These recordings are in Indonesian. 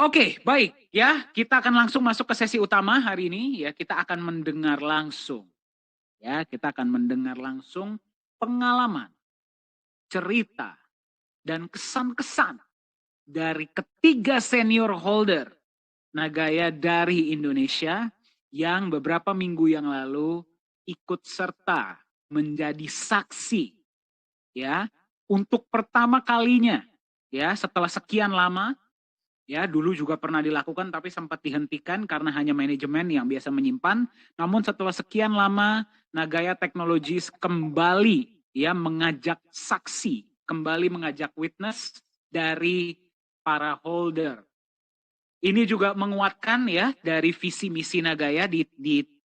Oke, baik ya. Kita akan langsung masuk ke sesi utama hari ini ya. Kita akan mendengar langsung ya. Kita akan mendengar langsung pengalaman, cerita dan kesan-kesan dari ketiga senior holder Nagaya dari Indonesia yang beberapa minggu yang lalu ikut serta menjadi saksi ya untuk pertama kalinya ya setelah sekian lama. Ya, dulu juga pernah dilakukan tapi sempat dihentikan karena hanya manajemen yang biasa menyimpan. Namun setelah sekian lama, Nagaya Technologies kembali ya mengajak saksi, kembali mengajak witness dari para holder. Ini juga menguatkan ya dari visi misi Nagaya di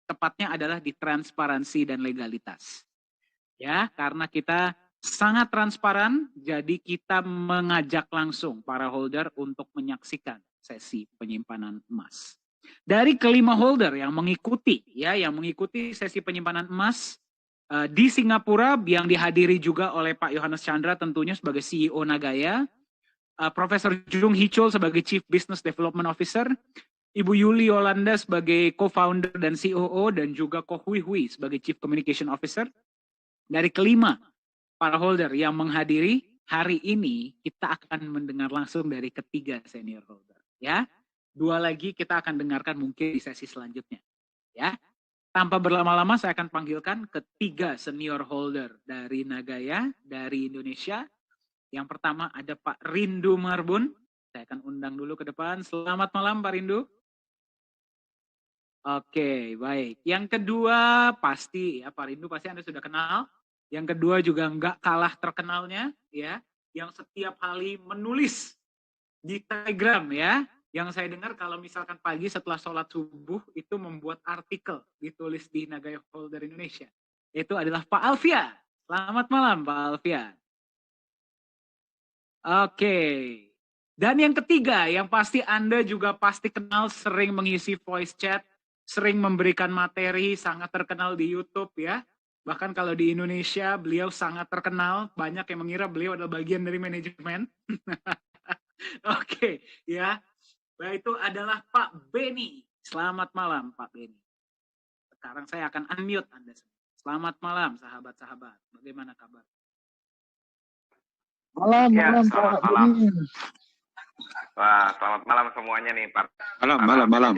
tepatnya adalah di transparansi dan legalitas. Ya, karena kita sangat transparan, jadi kita mengajak langsung para holder untuk menyaksikan sesi penyimpanan emas. Dari kelima holder yang mengikuti sesi penyimpanan emas di Singapura yang dihadiri juga oleh Pak Yohanes Chandra tentunya sebagai CEO Nagaya, Profesor Jung Hee Chul sebagai Chief Business Development Officer, Ibu Yuli Yolanda sebagai co-founder dan COO, dan juga Ko Hui Hui sebagai Chief Communication Officer. Dari kelima para holder yang menghadiri hari ini, kita akan mendengar langsung dari ketiga senior holder. Ya, dua lagi kita akan dengarkan mungkin di sesi selanjutnya. Ya, tanpa berlama-lama saya akan panggilkan ketiga senior holder dari Nagaya dari Indonesia. Yang pertama ada Pak Rindu Marbun. Saya akan undang dulu ke depan. Selamat malam Pak Rindu. Oke, baik. Yang kedua pasti ya Pak Rindu pasti Anda sudah kenal. Yang kedua juga nggak kalah terkenalnya ya, yang setiap hari menulis di Telegram ya. Yang saya dengar kalau misalkan pagi setelah sholat subuh itu membuat artikel ditulis di Nagaya Holder Indonesia. Itu adalah Pak Alfian. Selamat malam Pak Alfian. Oke. Dan yang ketiga yang pasti Anda juga pasti kenal, sering mengisi voice chat, sering memberikan materi, sangat terkenal di YouTube ya. Bahkan kalau di Indonesia beliau sangat terkenal, banyak yang mengira beliau adalah bagian dari manajemen. Oke, ya. Nah, itu adalah Pak Beni. Selamat malam Pak Beni. Sekarang saya akan unmute Anda. Selamat malam sahabat-sahabat. Bagaimana kabar? Malam, ya, malam selamat Pak malam. Beni. Wah, selamat malam semuanya nih Pak. Malam. Malam.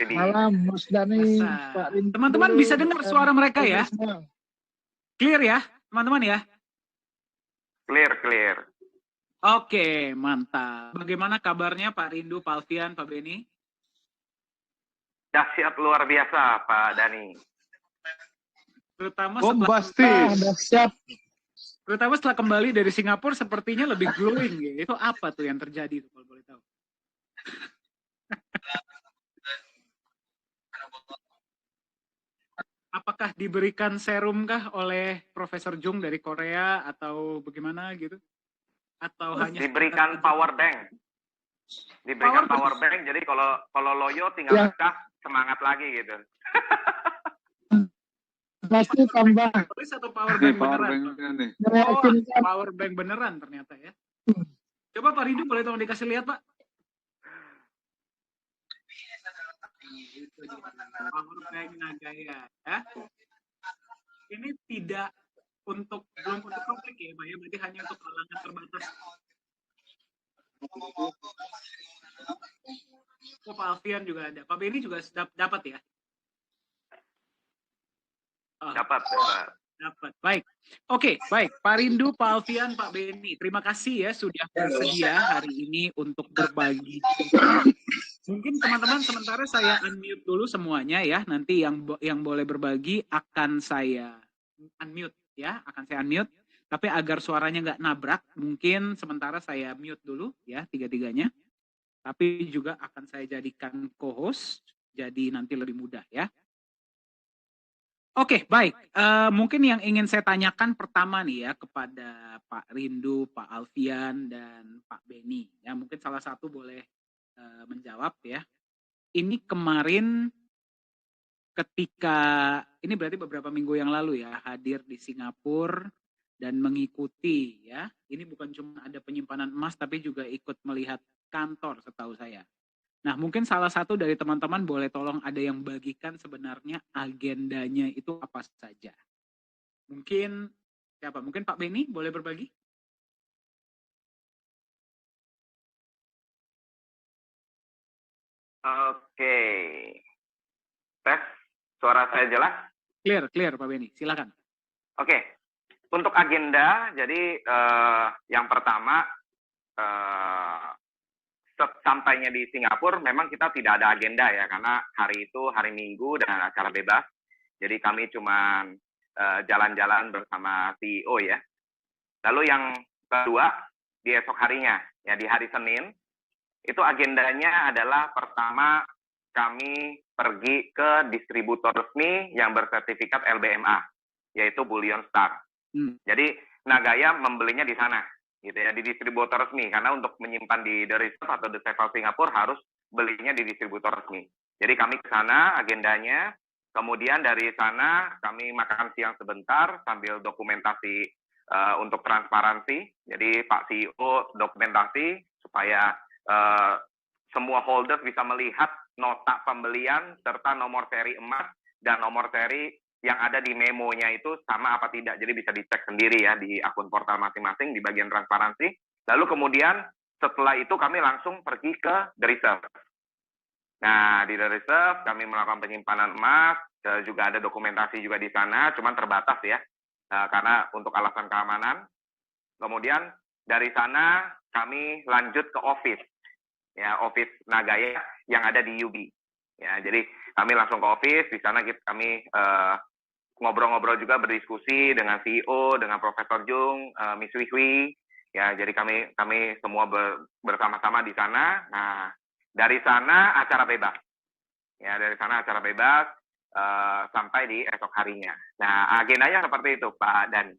Malam Mas Dani, Pak Rindu. Teman-teman bisa dengar suara mereka ya? Clear ya, teman-teman ya? Clear. Oke, mantap. Bagaimana kabarnya Pak Rindu, Pak Alfian, Pak Beni? Dahsyat luar biasa Pak Dani. Terutama setelah kembali dari Singapura sepertinya lebih glowing ya. Itu apa tuh yang terjadi tuh kalau boleh tahu? Apakah diberikan serum kah oleh Profesor Jung dari Korea atau bagaimana gitu? Atau hanya diberikan power bank? Diberikan power bank. Jadi kalau loyo tinggal ngecas semangat lagi gitu. Pasti tambah. Atau power bank beneran? Oh, power bank beneran ternyata ya. Coba Pak Rindu boleh tolong dikasih lihat Pak. Power bank Nagaya ya. Ini tidak belum untuk publik ya Pak ya, berarti hanya untuk kalangan terbatas. Oh, Pak Alfian juga ada. Pak Beni juga dapat ya? Oh, dapat. Baik. Oke, baik. Pak Rindu, Pak Alfian, Pak Beni, terima kasih ya sudah bersedia hari ini untuk berbagi. Mungkin teman-teman sementara saya unmute dulu semuanya ya. Nanti yang boleh berbagi akan saya unmute ya, Tapi agar suaranya nggak nabrak, mungkin sementara saya mute dulu ya tiga-tiganya. Tapi juga akan saya jadikan co-host, jadi nanti lebih mudah ya. Oke, baik. Mungkin yang ingin saya tanyakan pertama nih ya kepada Pak Rindu, Pak Alfian, dan Pak Beni. Ya, mungkin salah satu boleh menjawab ya. Ini kemarin ketika, ini berarti beberapa minggu yang lalu ya, hadir di Singapura dan mengikuti ya. Ini bukan cuma ada penyimpanan emas, tapi juga ikut melihat kantor setahu saya. Nah, mungkin salah satu dari teman-teman boleh tolong ada yang bagikan sebenarnya agendanya itu apa saja. Mungkin siapa? Mungkin Pak Beni boleh berbagi? Oke. Tes, suara saya jelas? Clear Pak Beni, silakan. Oke. Untuk agenda, jadi yang pertama, sampainya di Singapura, memang kita tidak ada agenda ya, karena hari itu hari Minggu dan acara bebas. Jadi kami cuma jalan-jalan bersama CEO ya. Lalu yang kedua, di esok harinya, ya di hari Senin, itu agendanya adalah pertama kami pergi ke distributor resmi yang bersertifikat LBMA, yaitu Bullion Star. Jadi Nagaya membelinya di sana, gitu ya, di distributor resmi, karena untuk menyimpan di The Reserve atau The Safe House Singapura harus belinya di distributor resmi. Jadi kami ke sana agendanya, kemudian dari sana kami makan siang sebentar sambil dokumentasi untuk transparansi. Jadi Pak CEO dokumentasi supaya semua holders bisa melihat nota pembelian serta nomor seri emas dan nomor seri yang ada di memonya itu sama apa tidak. Jadi bisa dicek sendiri ya di akun portal masing-masing di bagian transparansi. Lalu kemudian setelah itu kami langsung pergi ke The Reserve. Nah, di The Reserve kami melakukan penyimpanan emas, juga ada dokumentasi juga di sana, cuman terbatas ya, karena untuk alasan keamanan. Kemudian dari sana kami lanjut ke office, ya office Nagaya yang ada di UB. Ya, jadi kami langsung ke office, di sana kami ngobrol-ngobrol juga, berdiskusi dengan CEO, dengan Profesor Jung, Miss Hui. Ya, jadi kami semua bersama-sama di sana. Nah, dari sana acara bebas. Ya, dari sana acara bebas sampai di esok harinya. Nah, agendanya seperti itu, Pak Dan.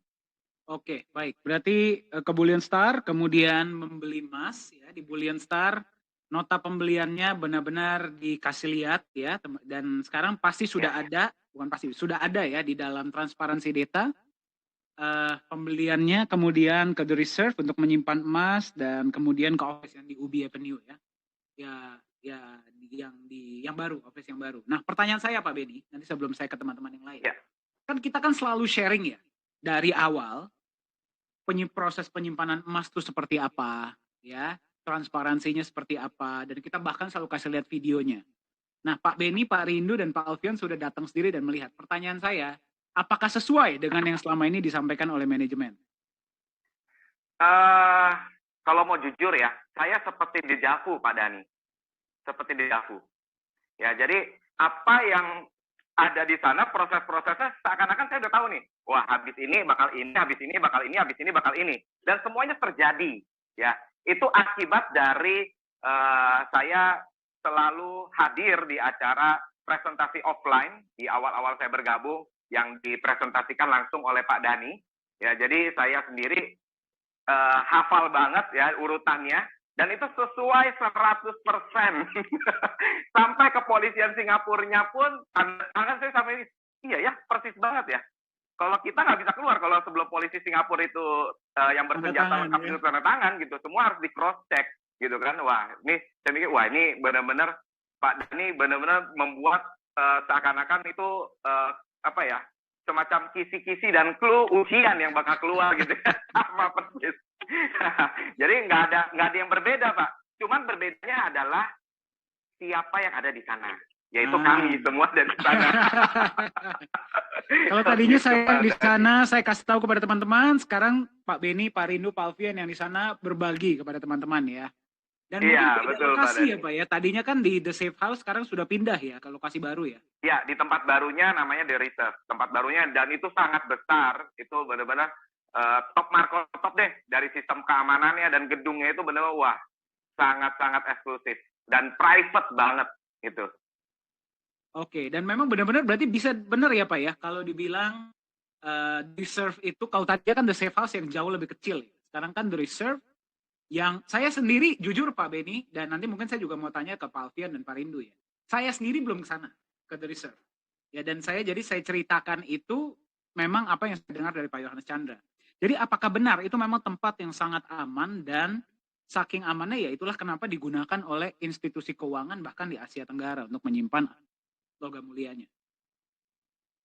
Oke, baik. Berarti ke Bullion Star, kemudian membeli emas ya di Bullion Star. Nota pembeliannya benar-benar dikasih lihat ya, dan sekarang pasti sudah ada, bukan pasti, sudah ada ya di dalam transparansi data pembeliannya, kemudian ke The Reserve untuk menyimpan emas, dan kemudian ke office yang di Ubi Avenue ya, yang baru, office yang baru. Nah, pertanyaan saya Pak Beni, nanti sebelum saya ke teman-teman yang lain, kan kita kan selalu sharing ya dari awal proses penyimpanan emas itu seperti apa ya, transparansinya seperti apa, dan kita bahkan selalu kasih lihat videonya. Nah, Pak Beni, Pak Rindu, dan Pak Alfian sudah datang sendiri dan melihat. Pertanyaan saya, apakah sesuai dengan yang selama ini disampaikan oleh manajemen? Kalau mau jujur ya, saya seperti dejavu, Pak Dani. Seperti dejavu. Ya, jadi apa yang ada di sana, proses-prosesnya seakan-akan saya udah tahu nih. Wah, habis ini bakal ini, habis ini bakal ini, habis ini bakal ini. Dan semuanya terjadi. Ya, itu akibat dari saya selalu hadir di acara presentasi offline di awal-awal saya bergabung yang dipresentasikan langsung oleh Pak Dani. Ya, jadi saya sendiri hafal banget ya urutannya. Dan itu sesuai 100%. Sampai kepolisian Singapurnya pun, tangan saya sampai, iya ya, persis banget ya. Kalau kita nggak bisa keluar, kalau sebelum polisi Singapura itu yang bersenjata lengkap itu tanda tangan gitu, semua harus di cross check gitu kan. Wah, ini saya mikir, wah ini benar-benar Pak Dani benar-benar membuat seakan-akan itu apa ya, semacam kisi-kisi dan clue ujian yang bakal keluar gitu, sama persis. Jadi nggak ada yang berbeda, Pak. Cuman berbedanya adalah siapa yang ada di sana, yaitu kami semua dari sana. Kalau tadinya saya di sana, saya kasih tahu kepada teman-teman. Sekarang Pak Beni, Pak Rindu, Pak Alfian yang di sana berbagi kepada teman-teman ya. Dan iya, mungkin betul, lokasi ya Pak ya. Tadinya kan di The Safe House, sekarang sudah pindah ya ke lokasi baru ya. Iya, di tempat barunya namanya The Reserve. Tempat barunya, dan itu sangat besar. Itu benar-benar top marko top deh dari sistem keamanannya, dan gedungnya itu benar-benar wah sangat-sangat eksklusif dan private banget gitu. Oke, dan memang benar-benar berarti bisa benar ya Pak ya kalau dibilang The Reserve itu, kalau tadi kan The Safe House yang jauh lebih kecil, sekarang kan The Reserve yang saya sendiri jujur Pak Beni, dan nanti mungkin saya juga mau tanya ke Pak Alfian dan Pak Rindu ya. Saya sendiri belum ke sana, ke The Reserve. Ya, dan saya ceritakan itu memang apa yang saya dengar dari Pak Yohanes Chandra. Jadi apakah benar itu memang tempat yang sangat aman dan saking amannya ya itulah kenapa digunakan oleh institusi keuangan bahkan di Asia Tenggara untuk menyimpan logam mulianya.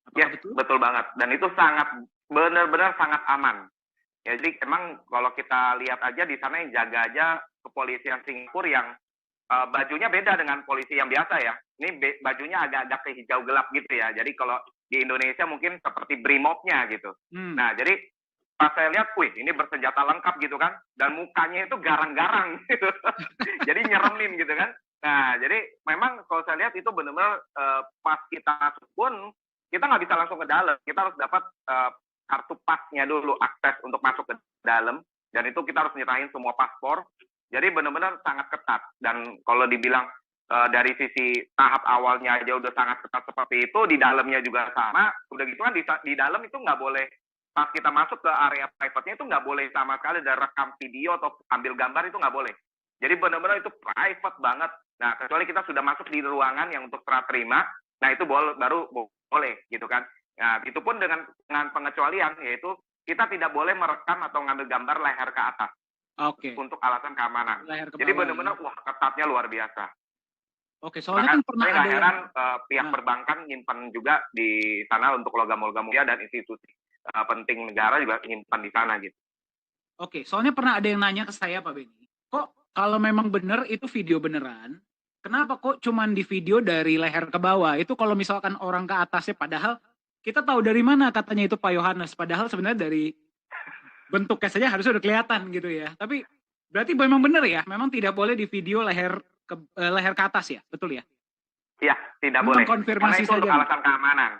Apakah betul? Betul banget. Dan itu sangat benar-benar sangat aman. Ya, jadi emang kalau kita lihat aja di sana yang jaga aja kepolisian Singapura yang bajunya beda dengan polisi yang biasa ya. Ini bajunya agak-agak ke hijau gelap gitu ya. Jadi kalau di Indonesia mungkin seperti brimobnya gitu. Nah, jadi pas saya lihat, wih ini bersenjata lengkap gitu kan. Dan mukanya itu garang-garang gitu. Jadi nyeremin gitu kan. Nah, jadi memang kalau saya lihat itu benar-benar pas kita masuk pun kita nggak bisa langsung ke dalam. Kita harus dapat kartu pasnya dulu, akses untuk masuk ke dalam. Dan itu kita harus nyerahin semua paspor. Jadi benar-benar sangat ketat. Dan kalau dibilang dari sisi tahap awalnya aja udah sangat ketat seperti itu, di dalamnya juga sama. Udah gitu kan di dalam itu nggak boleh, pas kita masuk ke area private-nya itu nggak boleh sama sekali ada rekam video atau ambil gambar, itu nggak boleh. Jadi benar-benar itu private banget. Nah, kecuali kita sudah masuk di ruangan yang untuk serah terima, nah itu baru boleh gitu kan. Nah, itu pun dengan pengecualian, yaitu kita tidak boleh merekam atau ngambil gambar leher ke atas. Untuk alasan keamanan. Jadi benar-benar wah ketatnya luar biasa. Soalnya kan pernah ada heran pihak perbankan nyimpan juga di sana untuk logam-logam mulia dan institusi penting negara juga nyimpan di sana gitu. Soalnya pernah ada yang nanya ke saya Pak Beni, kok kalau memang benar itu video beneran, kenapa kok cuman di video dari leher ke bawah? Itu kalau misalkan orang ke atasnya, padahal kita tahu dari mana katanya itu Pak Yohanes, padahal sebenarnya dari bentuknya saja harusnya udah kelihatan gitu ya. Tapi berarti memang benar ya, memang tidak boleh di video leher ke atas ya, betul ya? Iya, tidak boleh. Karena itu untuk alasan keamanan.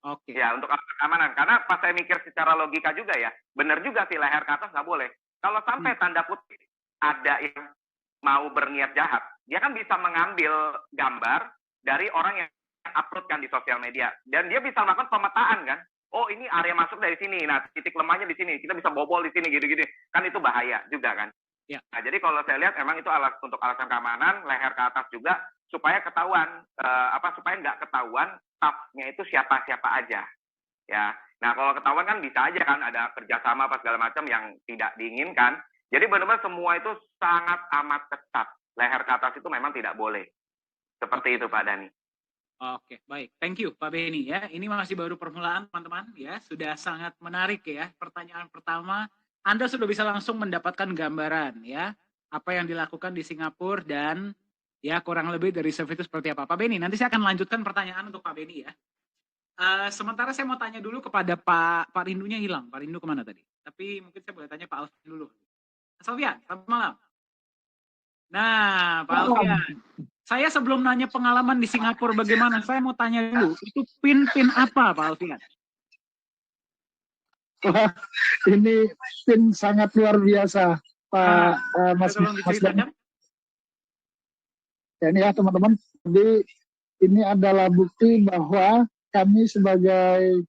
Oke. Ya, untuk alasan keamanan. Karena pas saya mikir secara logika juga ya, benar juga sih leher ke atas nggak boleh. Kalau sampai tanda kutip ada yang mau berniat jahat, dia kan bisa mengambil gambar dari orang yang upload kan di sosial media. Dan dia bisa melakukan pemetaan kan. Oh ini area masuk dari sini, nah titik lemahnya di sini, kita bisa bobol di sini, gitu-gitu. Kan itu bahaya juga kan. Ya. Nah, jadi kalau saya lihat emang itu untuk alasan keamanan, leher ke atas juga, supaya ketahuan, supaya nggak ketahuan staffnya itu siapa-siapa aja. Ya. Nah kalau ketahuan kan bisa aja kan ada kerjasama apa segala macam yang tidak diinginkan. Jadi benar-benar semua itu sangat amat ketat. Leher ke atas itu memang tidak boleh. Seperti itu Pak Dhani. Oke, baik. Thank you Pak Beni ya. Ini masih baru permulaan teman-teman ya. Sudah sangat menarik ya. Pertanyaan pertama, Anda sudah bisa langsung mendapatkan gambaran ya. Apa yang dilakukan di Singapura dan ya kurang lebih dari survei itu seperti apa. Pak Beni, nanti saya akan lanjutkan pertanyaan untuk Pak Beni ya. Sementara saya mau tanya dulu kepada Pak Rindunya hilang. Pak Rindu kemana tadi? Tapi mungkin saya boleh tanya Pak Alfian dulu. Sofian, selamat malam. Nah, Pak Alfian. Saya sebelum nanya pengalaman di Singapura bagaimana, saya mau tanya dulu, itu pin apa Pak Alfian? Wah, ini pin sangat luar biasa, Pak Mas Dhani. Ya, ini ya teman-teman, jadi ini adalah bukti bahwa kami sebagai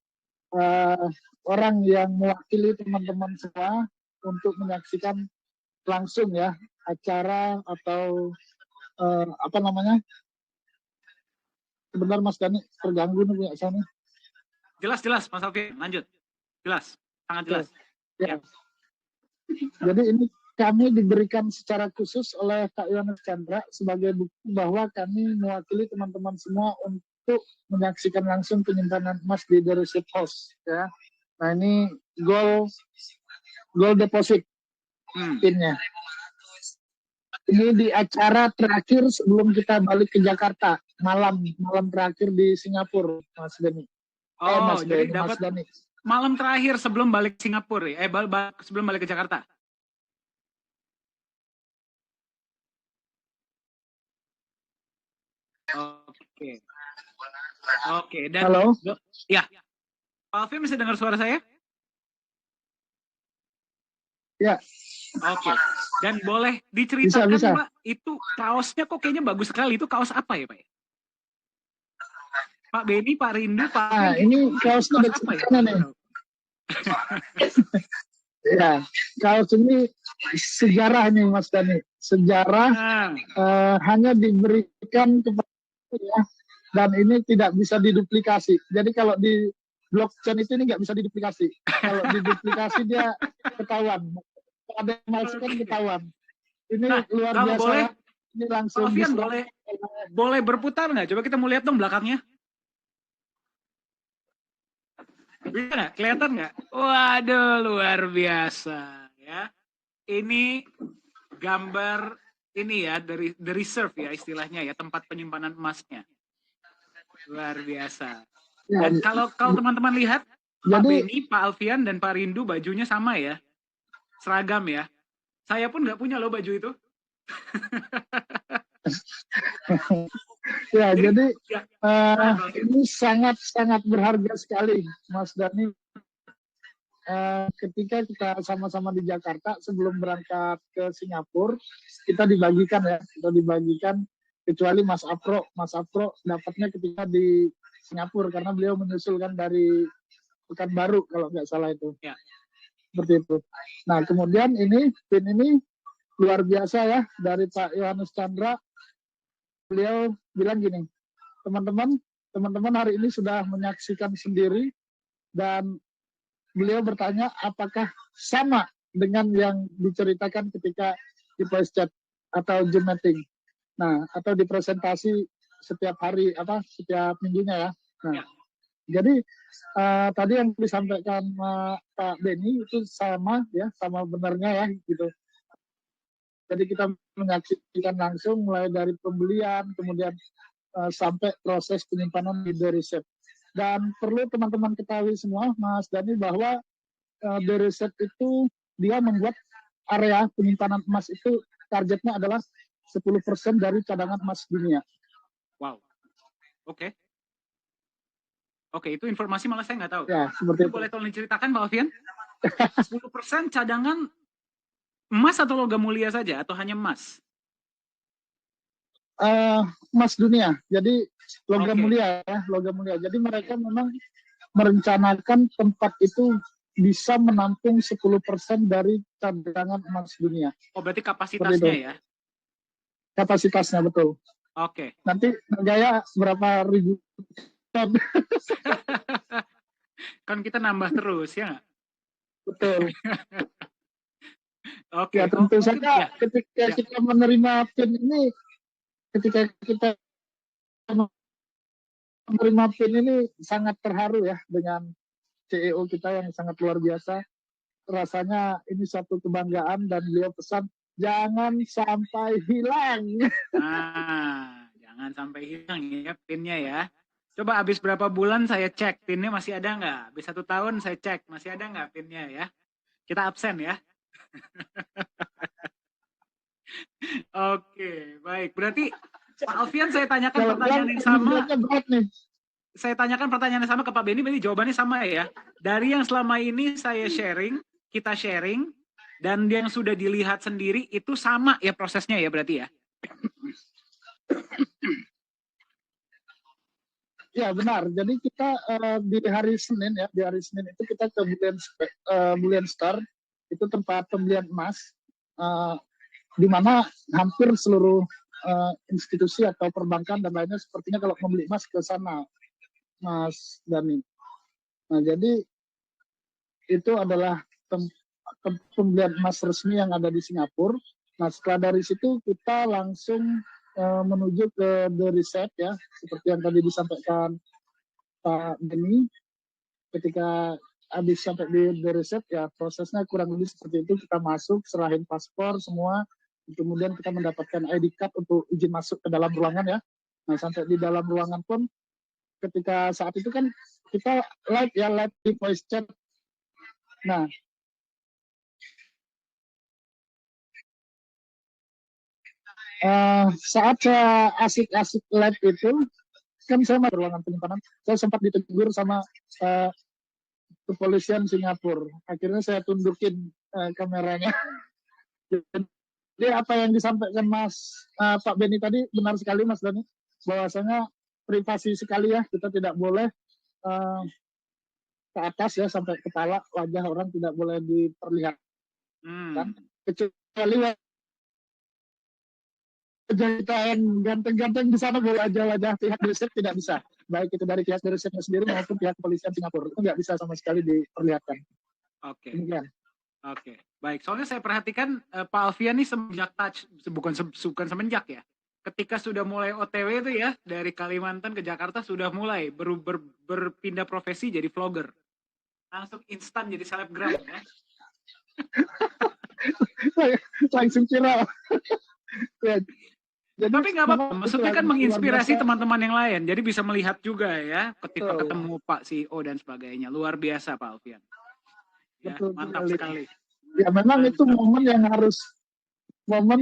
orang yang mewakili teman-teman semua untuk menyaksikan langsung ya acara atau sebentar Mas Dhani terganggu nih punya saya nih. Jelas Mas Alfian, lanjut. Jelas, sangat jelas. Ya. Jadi ini kami diberikan secara khusus oleh Kak Yohanes Chandra sebagai bukti bahwa kami mewakili teman-teman semua untuk menyaksikan langsung penyimpanan emas di The Receipt House ya. Nah ini gold deposit pinnya. Ini di acara terakhir sebelum kita balik ke Jakarta, malam terakhir di Singapura, Mas Dhani. Jadi dapat malam terakhir sebelum balik Singapura ya? Sebelum balik ke Jakarta? Oke. Dan halo? Ya. Pak Alfian bisa dengar suara saya? Ya. Oke. Dan boleh diceritakan Pak, itu kaosnya kok kayaknya bagus sekali. Itu kaos apa ya Pak? Pak Beni, Pak Rindu, Pak. Nah, ini kaosnya apa ya? Nih. Ya, kaos ini sejarah nih Mas Dhani. Sejarah hanya diberikan kepada ya, dan ini tidak bisa diduplikasi. Jadi kalau di blockchain itu ini nggak bisa diduplikasi. Kalau diduplikasi dia ketahuan. Ada yang masukkan ketahuan. ini Nah, luar kalau biasa. boleh, Ini langsung Alfian diserang. boleh berputar nggak? Coba kita mau lihat dong belakangnya. Bisa nggak? Kelihatan nggak? Waduh, luar biasa ya. Ini gambar ini ya dari the reserve ya istilahnya ya, tempat penyimpanan emasnya. Luar biasa. Ya, Dan kalau teman-teman lihat, Pak jadi Beni, Pak Alfian, dan Pak Rindu bajunya sama ya, seragam ya. Saya pun nggak punya loh baju itu. ya, jadi ya, ini sangat berharga sekali, Mas Dani. Ketika kita sama-sama di Jakarta sebelum berangkat ke Singapura, kita dibagikan, kecuali Mas Afro dapatnya ketika di Singapura karena beliau menyusulkan dari Pekanbaru kalau nggak salah itu. Ya. Seperti itu. Nah, kemudian pin ini luar biasa ya dari Pak Yohanes Chandra. Beliau bilang gini, teman-teman hari ini sudah menyaksikan sendiri dan beliau bertanya apakah sama dengan yang diceritakan ketika di voice chat atau Zoom meeting. Nah, atau di presentasi setiap hari setiap minggunya ya. Nah, jadi tadi yang disampaikan Pak Beni itu sama benarnya ya gitu. Jadi kita menyaksikan langsung mulai dari pembelian, kemudian sampai proses penyimpanan di The Reset. Dan perlu teman-teman ketahui semua, Mas Dani, bahwa The Reset itu dia membuat area penyimpanan emas itu targetnya adalah 10% dari cadangan emas dunia. Wow. Oke. Oke, itu informasi malah saya nggak tahu. Ya, seperti itu. Boleh tolong diceritakan, Pak Alfian? 10% cadangan emas atau logam mulia saja, atau hanya emas? Emas dunia, jadi logam mulia ya, logam mulia. Jadi mereka memang merencanakan tempat itu bisa menampung 10% dari cadangan emas dunia. Oh, berarti kapasitasnya ya? Kapasitasnya, betul. Oke. Nanti gaya berapa ribu ton. Kan kita nambah terus, ya nggak? Betul. Oke. Ya, tentu saja ketika kita menerima PIN ini, ketika kita menerima PIN ini sangat terharu ya dengan CEO kita yang sangat luar biasa. Rasanya ini satu kebanggaan dan beliau pesan jangan sampai hilang. Nah, jangan sampai hilang ya PIN-nya ya. Coba habis berapa bulan saya cek PIN-nya masih ada nggak? Habis 1 tahun saya cek masih ada nggak PIN-nya ya. Kita absen ya. Oke, baik. Berarti Pak Alfian saya tanyakan pertanyaan yang sama. Saya tanyakan pertanyaan yang sama ke Pak Beni, berarti jawabannya sama ya. Dari yang selama ini saya sharing, kita sharing, dan yang sudah dilihat sendiri itu sama ya prosesnya ya berarti ya? Ya benar. Jadi kita di hari Senin itu kita ke Bullion Star, itu tempat pembelian emas, di mana hampir seluruh institusi atau perbankan dan lainnya sepertinya kalau membeli emas ke sana, Mas Dani. Nah, jadi itu adalah pembelian emas resmi yang ada di Singapura. Nah, setelah dari situ kita langsung menuju ke The Reset ya, seperti yang tadi disampaikan Pak Beni. Ketika habis sampai di The Reset ya, prosesnya kurang lebih seperti itu. Kita masuk, serahin paspor semua, kemudian kita mendapatkan ID card untuk izin masuk ke dalam ruangan ya. Nah, sampai di dalam ruangan pun ketika saat itu kan kita live di voice chat. Nah, saat saya asik-asik live itu, kan saya masuk ruangan penyimpanan, saya sempat ditegur sama kepolisian Singapura. Akhirnya saya tundukin kameranya. Jadi apa yang disampaikan Pak Beni tadi benar sekali, Mas Dani, bahwasanya privasi sekali ya, kita tidak boleh ke atas ya sampai kepala, wajah orang tidak boleh diperlihatkan, kecuali wajah kita yang ganteng-ganteng di sana, boleh aja wajah pihak riset tidak bisa, baik itu dari pihak risetnya sendiri maupun pihak kepolisian Singapura, itu nggak bisa sama sekali diperlihatkan. Oke. Oke, baik. Soalnya saya perhatikan Pak Alfian nih semenjak bukan semenjak ya. Ketika sudah mulai OTW itu ya, dari Kalimantan ke Jakarta sudah mulai berpindah profesi jadi vlogger. Langsung instan jadi selebgram ya. Langsung viral. Ya, jadi tapi nggak apa-apa, maksudnya kan menginspirasi teman-teman yang lain, jadi bisa melihat juga ya ketika ketemu Pak CEO dan sebagainya. Luar biasa Pak Alfian. Ya, betul, mantap sekali. Ya memang mantap. Itu momen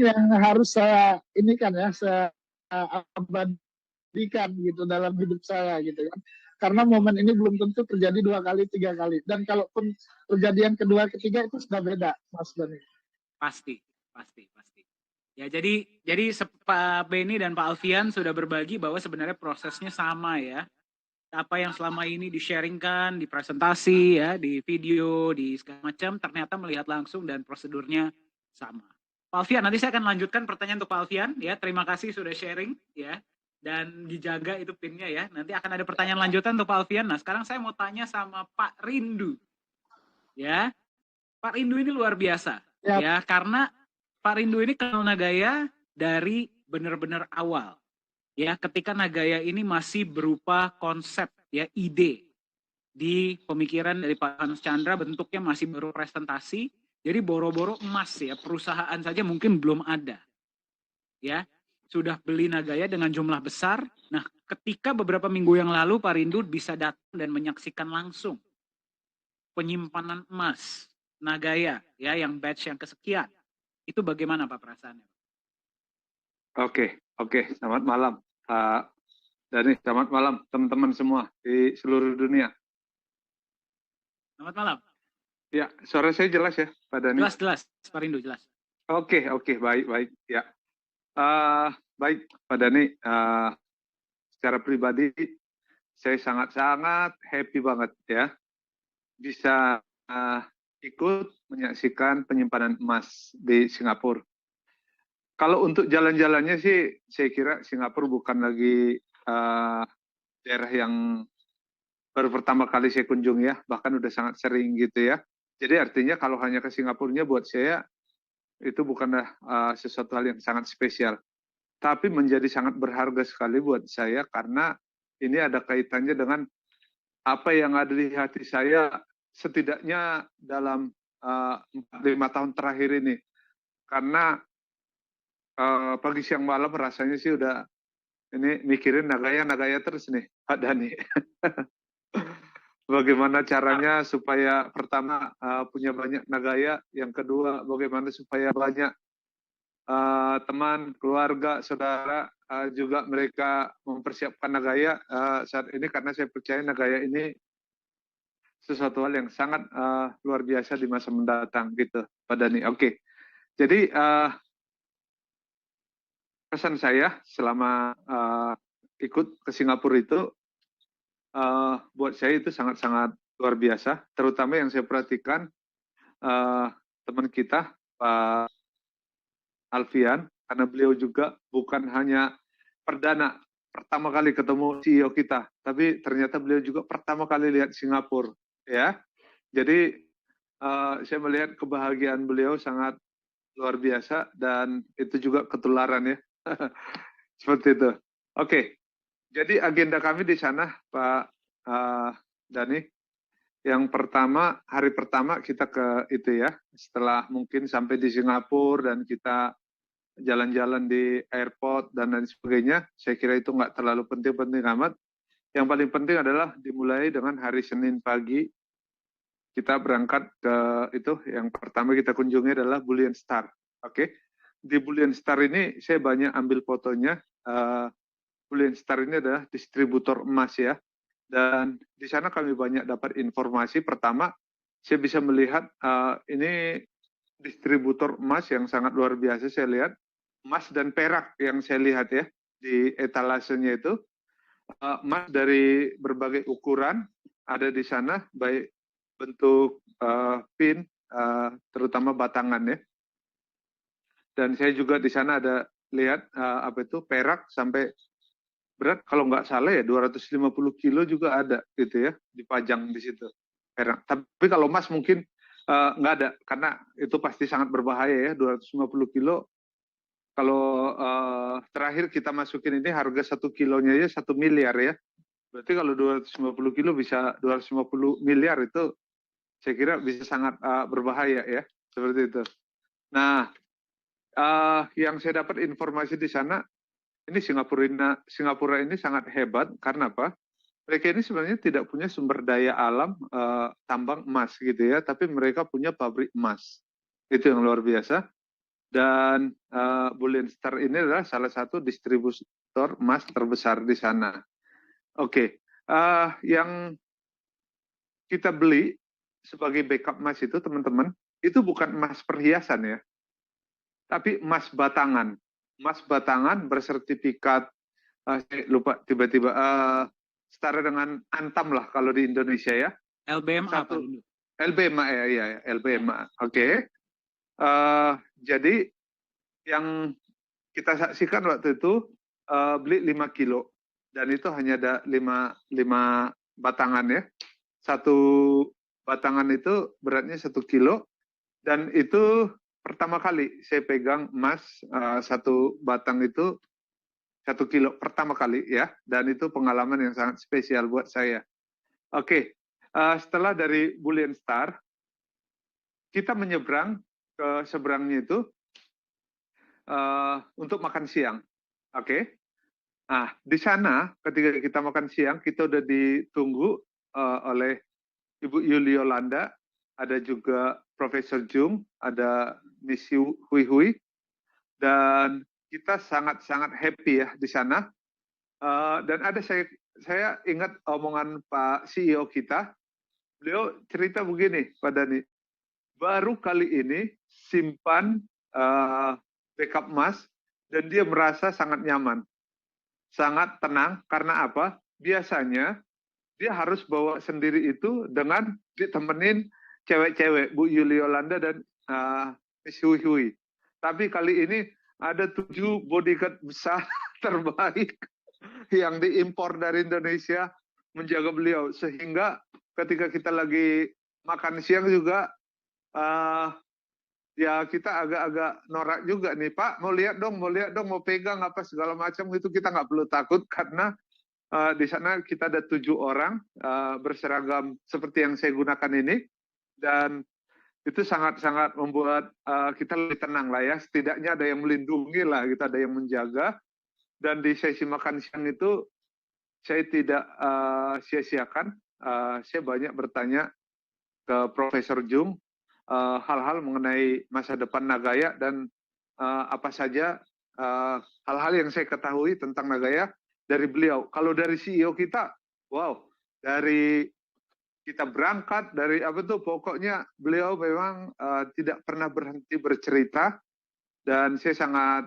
yang harus saya ini kan ya, saya abadikan gitu dalam hidup saya gitu kan. Karena momen ini belum tentu terjadi 2 kali, 3 kali. Dan kalaupun terjadi yang kedua, ketiga itu sudah beda, Mas Dani. Pasti. Ya, jadi Pak Beni dan Pak Alfian sudah berbagi bahwa sebenarnya prosesnya sama ya. Apa yang selama ini di-sharingkan, di presentasi ya, di video, di segala macam, ternyata melihat langsung dan prosedurnya sama. Pak Alfian, nanti saya akan lanjutkan pertanyaan untuk Pak Alfian ya. Terima kasih sudah sharing ya. Dan dijaga itu pinnya ya. Nanti akan ada pertanyaan lanjutan untuk Pak Alfian. Nah, sekarang saya mau tanya sama Pak Rindu. Ya. Pak Rindu ini luar biasa. Ya, karena Pak Rindu ini kenal Nagaya dari benar-benar awal. Ya, ketika Nagaya ini masih berupa konsep, ya, ide di pemikiran dari Pak Hans Chandra, bentuknya masih baru presentasi. Jadi boro-boro emas ya, perusahaan saja mungkin belum ada. Ya, sudah beli Nagaya dengan jumlah besar. Nah, ketika beberapa minggu yang lalu Pak Rindu bisa datang dan menyaksikan langsung penyimpanan emas Nagaya ya, yang batch yang kesekian. Itu bagaimana Pak perasaannya? Oke. Selamat malam Pak Dani, selamat malam teman-teman semua di seluruh dunia. Selamat malam. Ya, suara saya jelas ya Pak Dani? Jelas, Pak Rindu jelas. Oke, baik ya. Baik Pak Dani, secara pribadi saya sangat-sangat happy banget ya bisa ikut menyaksikan penyimpanan emas di Singapura. Kalau untuk jalan-jalannya sih, saya kira Singapura bukan lagi daerah yang baru pertama kali saya kunjungi ya, bahkan udah sangat sering gitu ya. Jadi artinya kalau hanya ke Singapurnya buat saya, itu bukanlah sesuatu hal yang sangat spesial. Tapi menjadi sangat berharga sekali buat saya, karena ini ada kaitannya dengan apa yang ada di hati saya, setidaknya dalam 5 tahun terakhir ini. Karena pagi siang malam rasanya sih udah ini mikirin Nagaya terus nih Pak Dani. Bagaimana caranya supaya pertama punya banyak Nagaya, yang kedua bagaimana supaya banyak teman, keluarga, saudara juga mereka mempersiapkan Nagaya saat ini, karena saya percaya Nagaya ini sesuatu hal yang sangat luar biasa di masa mendatang gitu Pak Dani. Oke. Jadi pesan saya selama ikut ke Singapura itu, buat saya itu sangat-sangat luar biasa, terutama yang saya perhatikan teman kita Pak Alfian, karena beliau juga bukan hanya pertama kali ketemu CEO kita, tapi ternyata beliau juga pertama kali lihat Singapura ya. Jadi saya melihat kebahagiaan beliau sangat luar biasa, dan itu juga ketularan ya. Seperti itu. Oke, jadi agenda kami di sana Pak Dani, yang pertama, hari pertama kita ke itu ya, setelah mungkin sampai di Singapura dan kita jalan-jalan di airport dan lain sebagainya, saya kira itu nggak terlalu penting-penting amat. Yang paling penting adalah dimulai dengan hari Senin pagi, kita berangkat ke itu, yang pertama kita kunjungi adalah Bullion Star. Oke. Di Bullion Star ini saya banyak ambil fotonya. Bullion Star ini adalah distributor emas ya. Dan di sana kami banyak dapat informasi. Pertama, saya bisa melihat ini distributor emas yang sangat luar biasa. Saya lihat emas dan perak yang saya lihat ya di etalasenya itu. Emas dari berbagai ukuran ada di sana, baik bentuk pin, terutama batangan ya. Dan saya juga di sana ada lihat perak sampai berat kalau nggak salah ya 250 kilo juga ada gitu ya, dipajang di situ perak. Tapi kalau emas mungkin Nggak ada, karena itu pasti sangat berbahaya ya, 250 kilo. Kalau terakhir kita masukin ini harga 1 kilonya ya 1 miliar ya. Berarti kalau 250 kilo bisa 250 miliar, itu saya kira bisa sangat berbahaya ya, seperti itu. Nah, yang saya dapat informasi di sana, ini Singapura ini sangat hebat, karena apa? Mereka ini sebenarnya tidak punya sumber daya alam tambang emas gitu ya, tapi mereka punya pabrik emas. Itu yang luar biasa. Dan Bullion Star ini adalah salah satu distributor emas terbesar di sana. Oke, yang kita beli sebagai backup emas itu teman-teman, itu bukan emas perhiasan ya, tapi emas batangan. Emas batangan bersertifikat, saya lupa tiba-tiba, setara dengan Antam lah kalau di Indonesia ya. LBMA Pak Windu. LBMA ya, LBMA. Oke. Jadi yang kita saksikan waktu itu beli 5 kilo dan itu hanya ada 5 batangan ya. Satu batangan itu beratnya 1 kilo dan itu pertama kali saya pegang emas satu batang itu 1 kilo pertama kali ya, dan itu pengalaman yang sangat spesial buat saya. Oke, setelah dari Bullion Star, kita menyeberang ke seberangnya itu untuk makan siang. Oke, nah di sana ketika kita makan siang, kita udah ditunggu oleh Ibu Yuli Yolanda, ada juga Profesor Jung, ada Miss Hui Hui, dan kita sangat-sangat happy ya di sana. Dan ada saya ingat omongan Pak CEO kita, beliau cerita begini, Pak Dhani, baru kali ini simpan backup emas dan dia merasa sangat nyaman, sangat tenang, karena apa? Biasanya dia harus bawa sendiri itu dengan ditemenin cewek-cewek, Bu Yuli Yolanda dan Miss Hui Hui. Tapi kali ini ada 7 bodyguard besar terbaik yang diimpor dari Indonesia menjaga beliau, sehingga ketika kita lagi makan siang juga ya kita agak-agak norak juga nih, Pak, mau lihat dong, mau pegang apa segala macam, itu kita nggak perlu takut karena di sana kita ada 7 orang berseragam seperti yang saya gunakan ini, dan itu sangat-sangat membuat kita lebih tenang lah ya, setidaknya ada yang melindungi lah, kita ada yang menjaga. Dan di sesi makan siang itu saya tidak sia-siakan, saya banyak bertanya ke Profesor Jung hal-hal mengenai masa depan Nagaya dan apa saja hal-hal yang saya ketahui tentang Nagaya dari beliau. Kalau dari CEO kita, wow, dari kita berangkat dari apa tuh, pokoknya beliau memang tidak pernah berhenti bercerita, dan saya sangat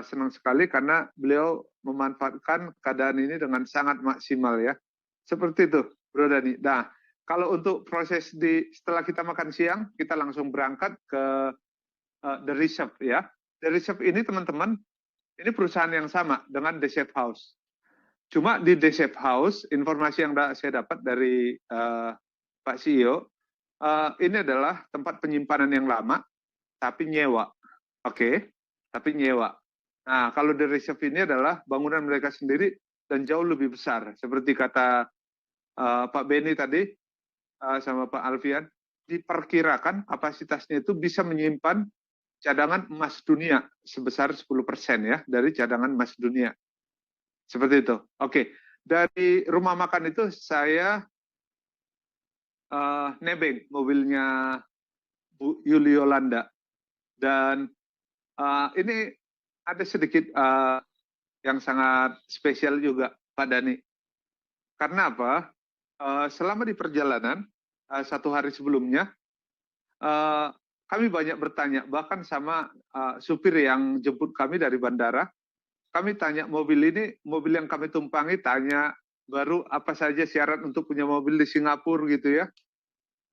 senang sekali karena beliau memanfaatkan keadaan ini dengan sangat maksimal ya. Seperti itu, Bro Dhani. Nah, kalau untuk proses setelah kita makan siang, kita langsung berangkat ke The Reserve ya. The Reserve ini teman-teman, ini perusahaan yang sama dengan The Safe House. Cuma di The Safe House, informasi yang saya dapat dari Pak CEO, ini adalah tempat penyimpanan yang lama, tapi nyewa. Oke, tapi nyewa. Nah, kalau The Reserve ini adalah bangunan mereka sendiri dan jauh lebih besar. Seperti kata Pak Benny tadi, sama Pak Alfian, diperkirakan kapasitasnya itu bisa menyimpan cadangan emas dunia sebesar 10% ya, dari cadangan emas dunia. Seperti itu. Oke, dari rumah makan itu saya nebeng mobilnya Bu Yuli Yolanda. Dan ini ada sedikit yang sangat spesial juga, Pak Dhani. Karena apa? Selama di perjalanan, 1 hari sebelumnya, kami banyak bertanya, bahkan sama supir yang jemput kami dari bandara. Kami tanya mobil ini, mobil yang kami tumpangi, tanya baru apa saja syarat untuk punya mobil di Singapura gitu ya.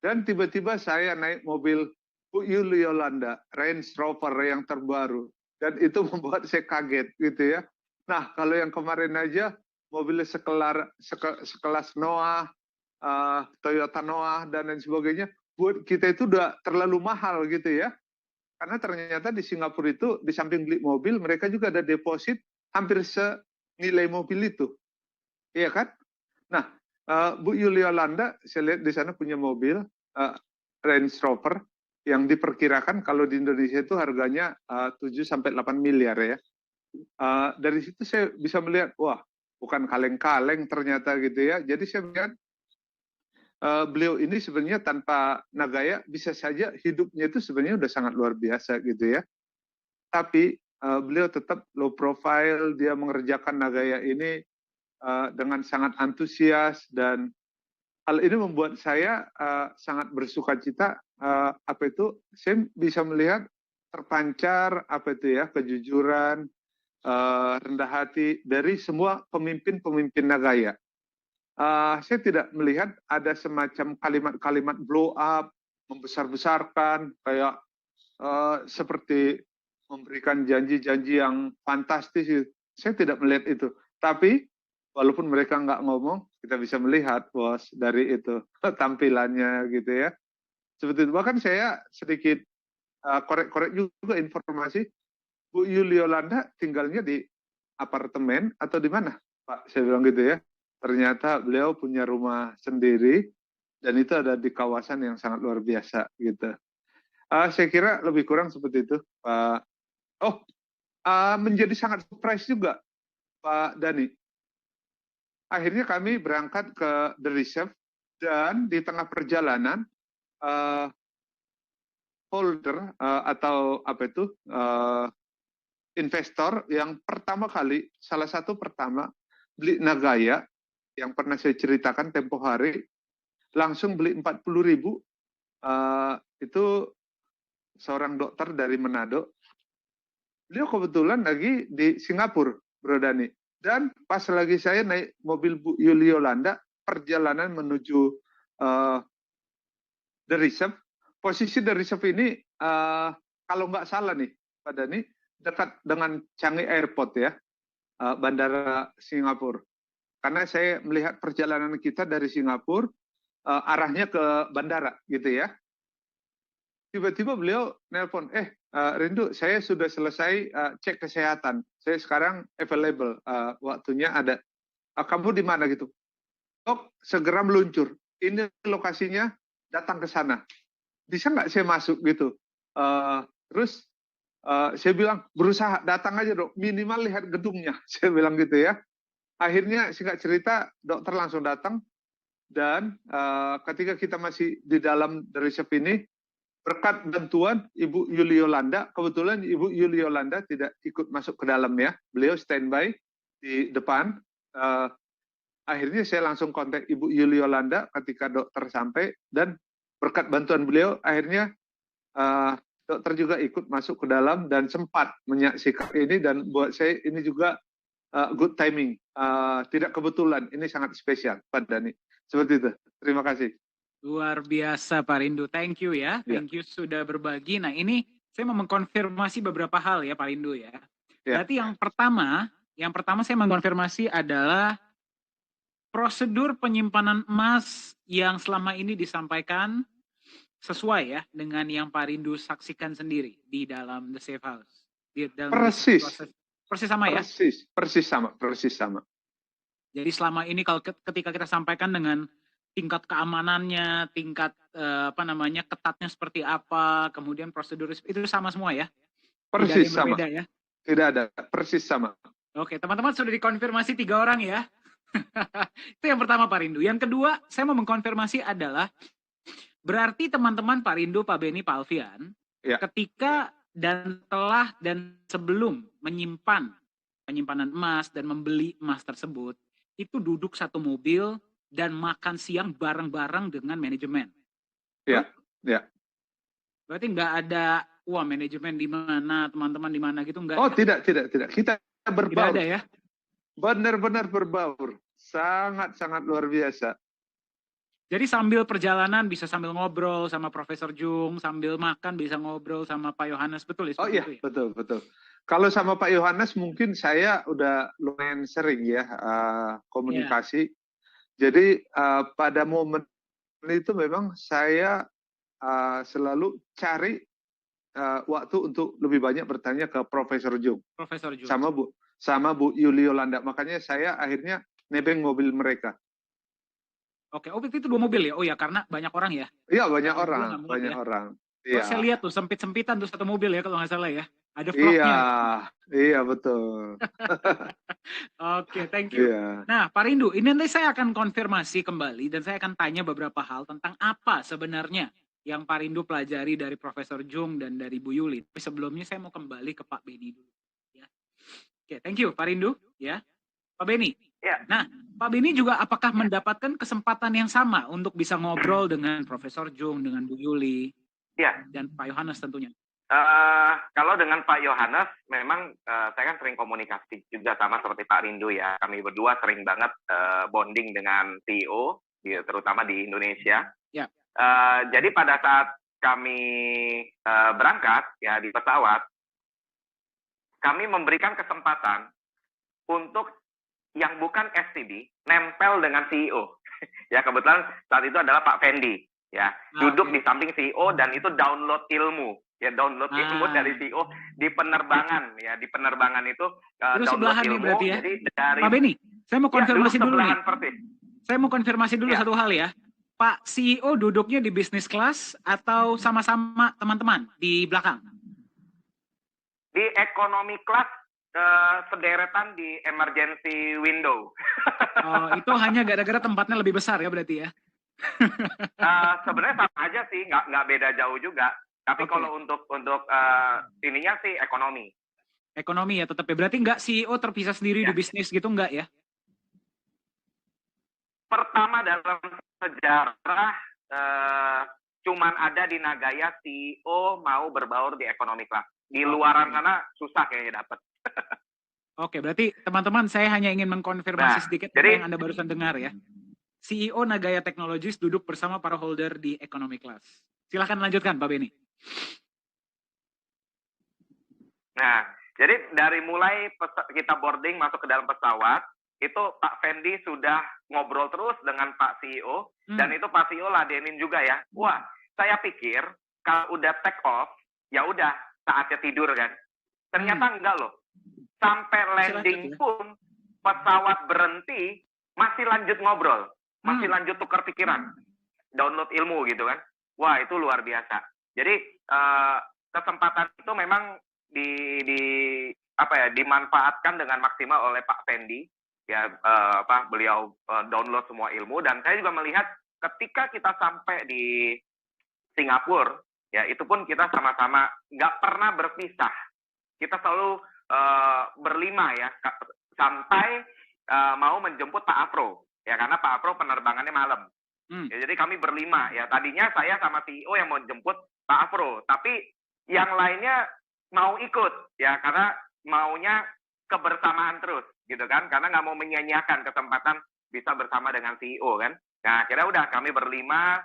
Dan tiba-tiba saya naik mobil Bu Yuli Yolanda, Range Rover yang terbaru. Dan itu membuat saya kaget gitu ya. Nah, kalau yang kemarin aja, mobilnya sekelas Noah, Toyota Noah, dan lain sebagainya, buat kita itu udah terlalu mahal gitu ya. Karena ternyata di Singapura itu di samping beli mobil, mereka juga ada deposit hampir senilai mobil itu. Iya kan? Nah, Bu Yuliolanda, saya lihat di sana punya mobil Range Rover yang diperkirakan kalau di Indonesia itu harganya 7-8 miliar ya. Dari situ saya bisa melihat, wah, bukan kaleng-kaleng ternyata gitu ya. Jadi saya melihat beliau ini sebenarnya tanpa Nagaya bisa saja hidupnya itu sebenarnya udah sangat luar biasa gitu ya. Tapi beliau tetap low profile, dia mengerjakan Nagaya ini dengan sangat antusias, dan hal ini membuat saya sangat bersukacita. Saya bisa melihat terpancar kejujuran, rendah hati dari semua pemimpin-pemimpin Nagaya. Saya tidak melihat ada semacam kalimat-kalimat blow up, membesar-besarkan, kayak seperti memberikan janji-janji yang fantastis. Saya tidak melihat itu. Tapi walaupun mereka nggak ngomong, kita bisa melihat, bos, dari itu tampilannya gitu ya. Seperti itu. Bahkan saya sedikit korek-korek juga informasi, Bu Yuliolanda tinggalnya di apartemen atau di mana, Pak? Saya bilang gitu ya. Ternyata beliau punya rumah sendiri, dan itu ada di kawasan yang sangat luar biasa gitu. Saya kira lebih kurang seperti itu, Pak. Menjadi sangat surprise juga, Pak Dhani. Akhirnya kami berangkat ke The Reserve, dan di tengah perjalanan holder atau investor yang pertama kali, salah satu pertama beli Nagaya yang pernah saya ceritakan tempo hari, langsung beli 40.000. Itu seorang dokter dari Manado. Beliau kebetulan lagi di Singapura, Bro Dhani. Dan pas lagi saya naik mobil Bu Yuliolanda, perjalanan menuju The Reserve. Posisi The Reserve ini, kalau nggak salah nih, Pak Dhani, dekat dengan Changi Airport ya, bandara Singapura. Karena saya melihat perjalanan kita dari Singapura, arahnya ke bandara gitu ya. Tiba-tiba beliau nelpon, Rindu, saya sudah selesai cek kesehatan. Saya sekarang available, waktunya ada. Kamu di mana gitu? Segera meluncur. Ini lokasinya, datang ke sana. Bisa nggak saya masuk gitu? Terus saya bilang, berusaha, datang aja dok, minimal lihat gedungnya. Saya bilang gitu ya. Akhirnya singkat cerita, dokter langsung datang. Dan ketika kita masih di dalam The Reserve ini, berkat bantuan Ibu Yuliolanda, kebetulan Ibu Yuliolanda tidak ikut masuk ke dalam ya, beliau standby di depan. Akhirnya saya langsung kontak Ibu Yuliolanda ketika dokter sampai, dan berkat bantuan beliau, akhirnya dokter juga ikut masuk ke dalam dan sempat menyaksikan ini, dan buat saya ini juga good timing, tidak kebetulan, ini sangat spesial, Pak Dhani. Seperti itu, terima kasih. Luar biasa Pak Rindu, thank you ya, thank you sudah berbagi. Nah ini saya mau mengkonfirmasi beberapa hal ya Pak Rindu ya. Berarti yang pertama saya mengkonfirmasi adalah prosedur penyimpanan emas yang selama ini disampaikan sesuai ya dengan yang Pak Rindu saksikan sendiri di dalam The Safe House. Di dalam persis sama ya? Persis sama. Jadi selama ini kalau ketika kita sampaikan dengan tingkat keamanannya, tingkat ketatnya seperti apa, kemudian prosedur itu sama semua ya? Persis sama. Berbeda, ya? Tidak ada, persis sama. Oke, teman-teman sudah dikonfirmasi 3 orang ya. Itu yang pertama Pak Rindu. Yang kedua, saya mau mengkonfirmasi adalah berarti teman-teman Pak Rindu, Pak Beni, Pak Alfian, ketika dan setelah dan sebelum menyimpan penyimpanan emas dan membeli emas tersebut, itu duduk satu mobil dan makan siang bareng-bareng dengan manajemen. Ya. Berarti nggak ada, manajemen di mana, teman-teman di mana gitu nggak? Tidak. Kita berbaur. Tidak ada ya? Benar-benar berbaur. Sangat-sangat luar biasa. Jadi sambil perjalanan bisa sambil ngobrol sama Profesor Jung, sambil makan bisa ngobrol sama Pak Yohanes, betul ya? Iya, betul. Kalau sama Pak Yohanes mungkin saya udah lumayan sering ya komunikasi. Jadi pada momen itu memang saya selalu cari waktu untuk lebih banyak bertanya ke Profesor Jung Profesor Jung. sama Bu Yuli Yolanda. Makanya saya akhirnya nebeng mobil mereka. Oke, oh itu 2 mobil ya? Oh ya, karena banyak orang ya? Iya, banyak Karena orang, nggak muat banyak ya? orang. Oh, Iya. saya lihat tuh sempit-sempitan tuh 1 mobil ya kalau nggak salah ya. Ada vlognya. Iya, iya betul. Oke, thank you. Iya. Nah, Pak Rindu, ini nanti saya akan konfirmasi kembali dan saya akan tanya beberapa hal tentang apa sebenarnya yang Pak Rindu pelajari dari Profesor Jung dan dari Bu Yuli. Tapi sebelumnya saya mau kembali ke Pak Beni dulu. Ya. Oke, thank you Pak Rindu. Ya, Pak Beni. Ya. Nah, Pak Beni juga apakah mendapatkan kesempatan yang sama untuk bisa ngobrol dengan Profesor Jung, dengan Bu Yuli, Ya. dan Pak Yohanes tentunya? Kalau dengan Pak Yohanes, memang saya kan sering komunikasi juga sama seperti Pak Rindu ya. Kami berdua sering banget bonding dengan CEO, terutama di Indonesia. Ya. Jadi pada saat kami berangkat ya di pesawat, kami memberikan kesempatan untuk yang bukan STD nempel dengan CEO. Ya kebetulan saat itu adalah Pak Fendi. Ya, duduk di samping CEO dan itu download ilmu. Ya, download ilmu dari CEO di penerbangan. Ya, di penerbangan itu download ilmu. Berarti ya? Jadi dari Pak Beni, saya mau konfirmasi dulu nih. Persis. Saya mau konfirmasi dulu satu hal ya. Pak CEO duduknya di bisnis kelas atau sama-sama teman-teman di belakang? Di economy class, sederetan di emergency window. Oh, itu hanya gara-gara tempatnya lebih besar ya berarti ya? Sebenarnya sama aja sih, nggak beda jauh juga. Tapi kalau untuk ininya sih ekonomi. Ekonomi ya tetap ya. Berarti nggak CEO terpisah sendiri di bisnis gitu nggak ya? Pertama dalam sejarah cuman ada di Nagaya CEO mau berbaur di ekonomi kelas. Di luaran sana susah kayaknya dapat. Oke, berarti teman-teman saya hanya ingin mengkonfirmasi sedikit apa yang Anda barusan dengar ya. CEO Nagaya Technologies duduk bersama para holder di economy class. Silahkan lanjutkan Pak Beni. Nah, jadi dari mulai kita boarding masuk ke dalam pesawat, itu Pak Fendi sudah ngobrol terus dengan Pak CEO, dan itu Pak CEO ladenin juga ya. Wah, saya pikir kalau udah take off, ya udah saatnya tidur kan. Ternyata enggak loh. Sampai landing pun pesawat berhenti, masih lanjut ngobrol, masih lanjut tukar pikiran, download ilmu gitu kan. Wah, itu luar biasa. Jadi kesempatan itu memang dimanfaatkan dengan maksimal oleh Pak Fendi. Ya, beliau download semua ilmu, dan saya juga melihat ketika kita sampai di Singapura, ya itu pun kita sama-sama nggak pernah berpisah. Kita selalu berlima ya, sampai mau menjemput Pak Afro, ya karena Pak Afro penerbangannya malam. Ya, jadi kami berlima ya. Tadinya saya sama CEO yang mau jemput Pak Afro, tapi yang lainnya mau ikut ya karena maunya kebersamaan terus gitu kan, karena nggak mau menyia-nyiakan kesempatan bisa bersama dengan CEO kan. Nah akhirnya udah kami berlima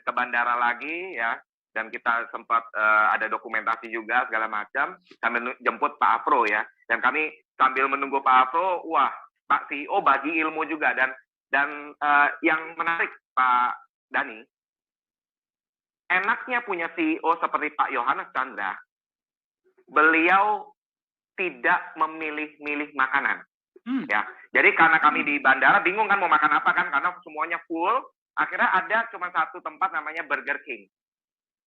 ke bandara lagi ya, dan kita sempat ada dokumentasi juga segala macam sambil jemput Pak Afro ya, dan kami sambil menunggu Pak Afro, wah Pak CEO bagi ilmu juga. Dan yang menarik Pak Dani, enaknya punya CEO seperti Pak Yohanes Chandra, beliau tidak memilih-milih makanan. Ya, jadi karena kami di bandara bingung kan mau makan apa kan, karena semuanya full. Akhirnya ada cuma satu tempat namanya Burger King.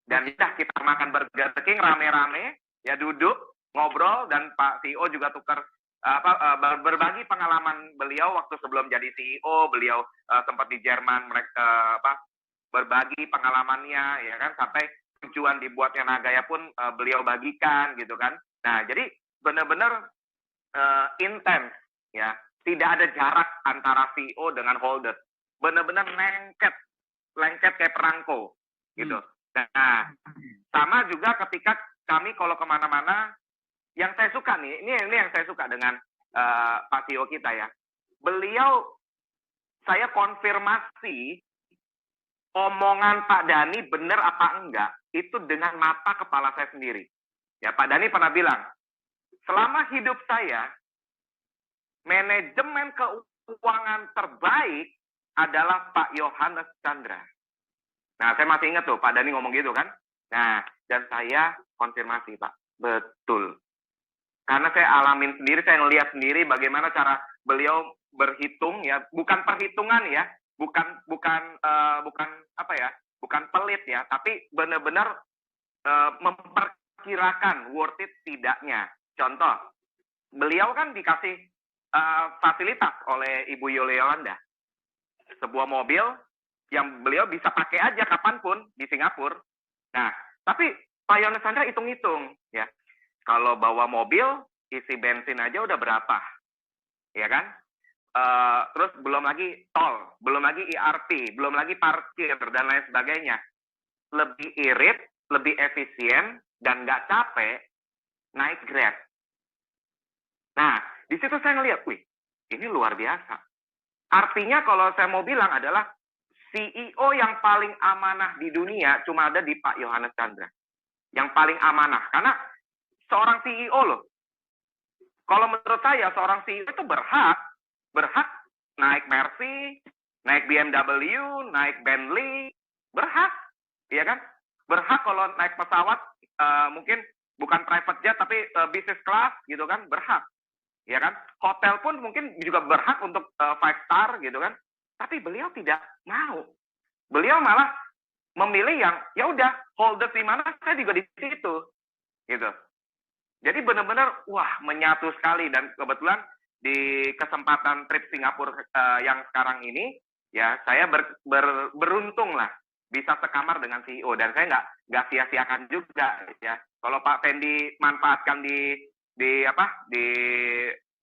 Dan kita makan Burger King rame-rame, ya duduk ngobrol, dan Pak CEO juga tukar berbagi pengalaman beliau waktu sebelum jadi CEO. Beliau sempat di Jerman, mereka berbagi pengalamannya ya kan, sampai tujuan dibuatnya Nagaya pun beliau bagikan gitu kan. Nah, jadi benar-benar intens ya, tidak ada jarak antara CEO dengan holder, benar-benar lengket kayak perangko gitu. Nah, sama juga ketika kami kalau kemana-mana, yang saya suka nih, ini yang saya suka dengan Pak CEO kita ya, beliau, saya konfirmasi omongan Pak Dani benar apa enggak itu dengan mata kepala saya sendiri. Ya, Pak Dani pernah bilang, selama hidup saya, manajemen keuangan terbaik adalah Pak Yohanes Chandra. Nah, saya masih ingat tuh Pak Dhani ngomong gitu kan. Nah, dan saya konfirmasi Pak, betul. Karena saya alamin sendiri, saya ngelihat sendiri bagaimana cara beliau berhitung ya, bukan perhitungan ya, bukan apa ya, bukan pelit ya, tapi benar-benar memperkirakan worth it tidaknya. Contoh, beliau kan dikasih fasilitas oleh Ibu Yolanda, sebuah mobil yang beliau bisa pakai aja kapanpun di Singapura. Nah, tapi Pak Yohanes Chandra hitung-hitung ya. Kalau bawa mobil isi bensin aja udah berapa, ya kan? Terus belum lagi tol, belum lagi ERP, belum lagi parkir dan lain sebagainya. Lebih irit, lebih efisien dan nggak capek naik Grab. Nah, di situ saya ngeliat, wih, ini luar biasa. Artinya kalau saya mau bilang adalah CEO yang paling amanah di dunia cuma ada di Pak Yohanes Chandra. Yang paling amanah. Karena seorang CEO loh. Kalau menurut saya seorang CEO itu berhak naik Mercy, naik BMW, naik Bentley, berhak. Iya kan? Berhak kalau naik pesawat mungkin bukan private jet tapi business class gitu kan, berhak. Ya kan? Hotel pun mungkin juga berhak untuk 5 star gitu kan. Tapi beliau tidak mau. Beliau malah memilih yang ya udah holders di mana saya juga di situ. Gitu. Jadi benar-benar wah menyatu sekali dan kebetulan di kesempatan trip Singapura yang sekarang ini ya saya beruntung lah bisa sekamar dengan CEO dan saya nggak sia-siakan juga ya. Kalau Pak Fendi manfaatkan di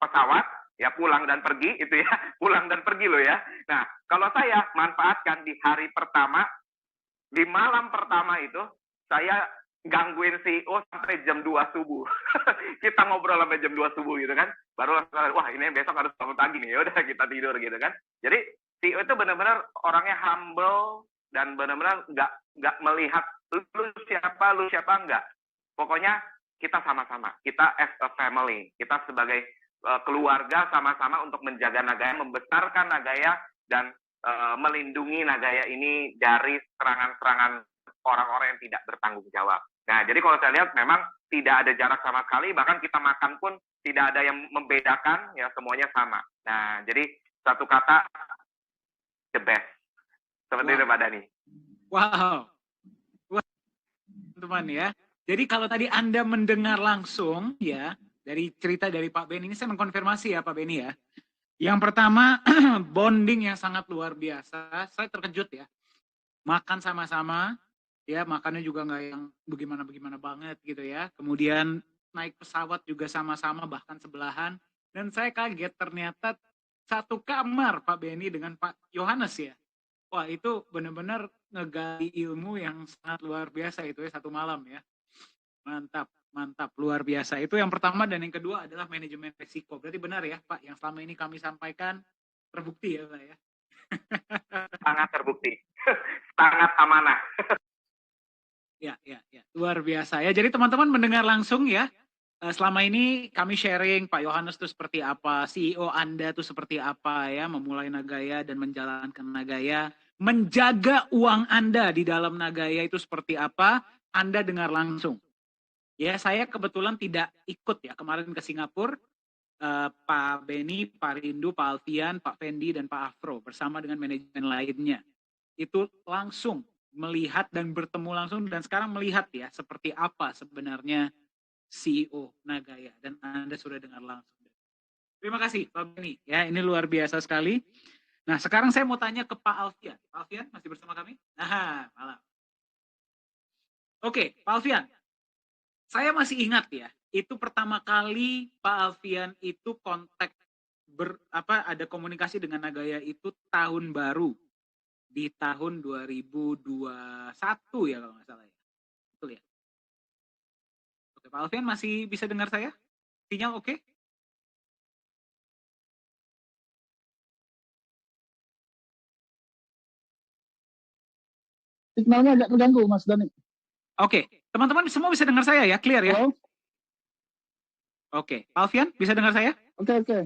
pesawat ya pulang dan pergi itu ya, pulang dan pergi loh ya. Nah, kalau saya manfaatkan di hari pertama, di malam pertama itu saya gangguin CEO sampai jam 2 subuh. Kita ngobrol sampai jam 2 subuh gitu kan. Baru wah ini besok harus bangun pagi nih. Ya udah kita tidur gitu kan. Jadi CEO itu benar-benar orangnya humble dan benar-benar nggak melihat lu siapa enggak. Pokoknya kita sama-sama. Kita as a family. Kita sebagai keluarga sama-sama untuk menjaga Nagaya, membesarkan Nagaya dan melindungi Nagaya ini dari serangan-serangan orang-orang yang tidak bertanggung jawab. Nah, jadi kalau saya lihat memang tidak ada jarak sama sekali, bahkan kita makan pun tidak ada yang membedakan, ya semuanya sama. Nah, jadi satu kata, the best. Seperti itu Pak Dhani. Wow. Teman-teman ya. Jadi kalau tadi Anda mendengar langsung ya, dari cerita dari Pak Benny, ini saya mengkonfirmasi ya Pak Benny ya. Yang pertama, bonding yang sangat luar biasa. Saya terkejut ya. Makan sama-sama, ya makannya juga nggak yang bagaimana banget gitu ya. Kemudian naik pesawat juga sama-sama bahkan sebelahan. Dan saya kaget ternyata satu kamar Pak Benny dengan Pak Yohanes ya. Wah itu benar-benar ngegali ilmu yang sangat luar biasa itu ya, satu malam ya. Mantap, luar biasa. Itu yang pertama dan yang kedua adalah manajemen risiko. Berarti benar ya Pak, yang selama ini kami sampaikan terbukti ya Pak ya. Sangat terbukti, sangat amanah. Ya, luar biasa ya. Jadi teman-teman mendengar langsung ya. Selama ini kami sharing Pak Yohanes itu seperti apa, CEO Anda itu seperti apa ya, memulai Nagaya dan menjalankan Nagaya, menjaga uang Anda di dalam Nagaya itu seperti apa, Anda dengar langsung. Ya, saya kebetulan tidak ikut ya kemarin ke Singapura. Pak Benny, Pak Rindu, Pak Alfian, Pak Fendi, dan Pak Afro bersama dengan manajemen lainnya. Itu langsung melihat dan bertemu langsung dan sekarang melihat ya seperti apa sebenarnya CEO Nagaya dan Anda sudah dengar langsung. Terima kasih Pak Benny. Ya, ini luar biasa sekali. Nah, sekarang saya mau tanya ke Pak Alfian. Pak Alfian masih bersama kami? Nah, malam. Oke, Pak Alfian. Saya masih ingat ya, itu pertama kali Pak Alfian itu kontak ada komunikasi dengan Nagaya itu tahun baru di tahun 2021 ya kalau nggak salah ya. Betul ya? Oke, Pak Alfian masih bisa dengar saya? Sinyal oke? Signalnya agak terganggu Mas Dhani. Oke, teman-teman semua bisa dengar saya ya, clear ya? Halo? Oke, Pak Alfian bisa dengar saya? Oke.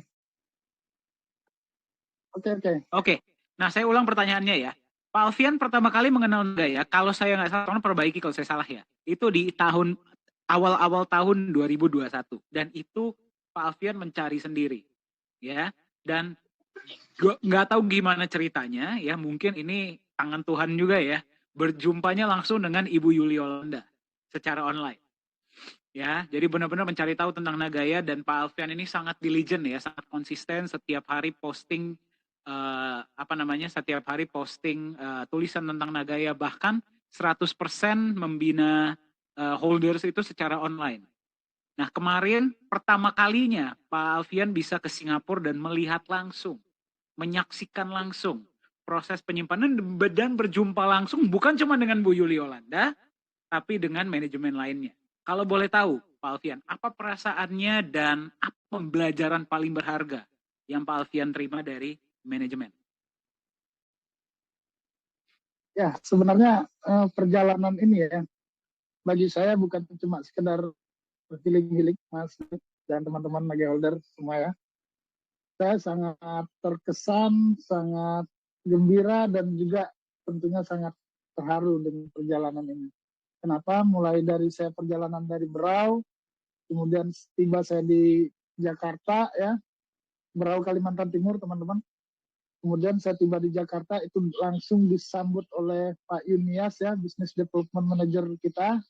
Oke, nah saya ulang pertanyaannya ya. Pak Alfian pertama kali mengenal Nagaya, kalau saya nggak salah, tolong perbaiki kalau saya salah ya, itu di tahun awal-awal tahun 2021, dan itu Pak Alfian mencari sendiri, ya, dan nggak tahu gimana ceritanya, ya, mungkin ini tangan Tuhan juga ya, berjumpanya langsung dengan Ibu Yuli Yolanda secara online. Ya, jadi benar-benar mencari tahu tentang Nagaya, dan Pak Alfian ini sangat diligent ya, sangat konsisten setiap hari posting setiap hari posting tulisan tentang Nagaya, bahkan 100% membina holders itu secara online. Nah, kemarin pertama kalinya Pak Alfian bisa ke Singapura dan melihat langsung, menyaksikan langsung proses penyimpanan dan berjumpa langsung bukan cuma dengan Bu Yuli Yolanda, tapi dengan manajemen lainnya. Kalau boleh tahu, Pak Alfian, apa perasaannya dan apa pembelajaran paling berharga yang Pak Alfian terima dari manajemen? Ya, sebenarnya perjalanan ini ya, bagi saya bukan cuma sekedar healing-healing, Mas, dan teman-teman holder semua ya. Saya sangat terkesan, sangat gembira, dan juga tentunya sangat terharu dengan perjalanan ini. Kenapa? Mulai dari saya perjalanan dari Berau, kemudian tiba saya di Jakarta ya, Berau Kalimantan Timur teman-teman. Kemudian saya tiba di Jakarta, itu langsung disambut oleh Pak Yunias ya, Business Development Manager kita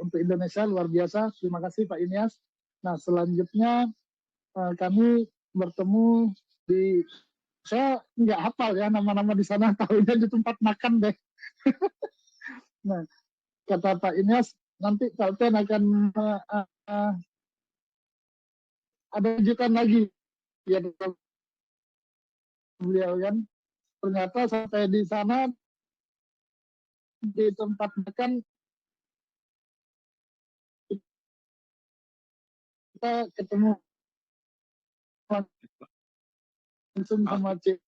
untuk Indonesia, luar biasa. Terima kasih Pak Yunias. Nah, selanjutnya kami bertemu di, saya nggak hafal ya nama-nama di sana, tahunya di tempat makan deh. Nah, kata Pak Yunias, nanti Kalten akan ada kejutan lagi. Ya, beliau kan, ternyata sampai di sana di tempat makan kita ketemu langsung sama Cik.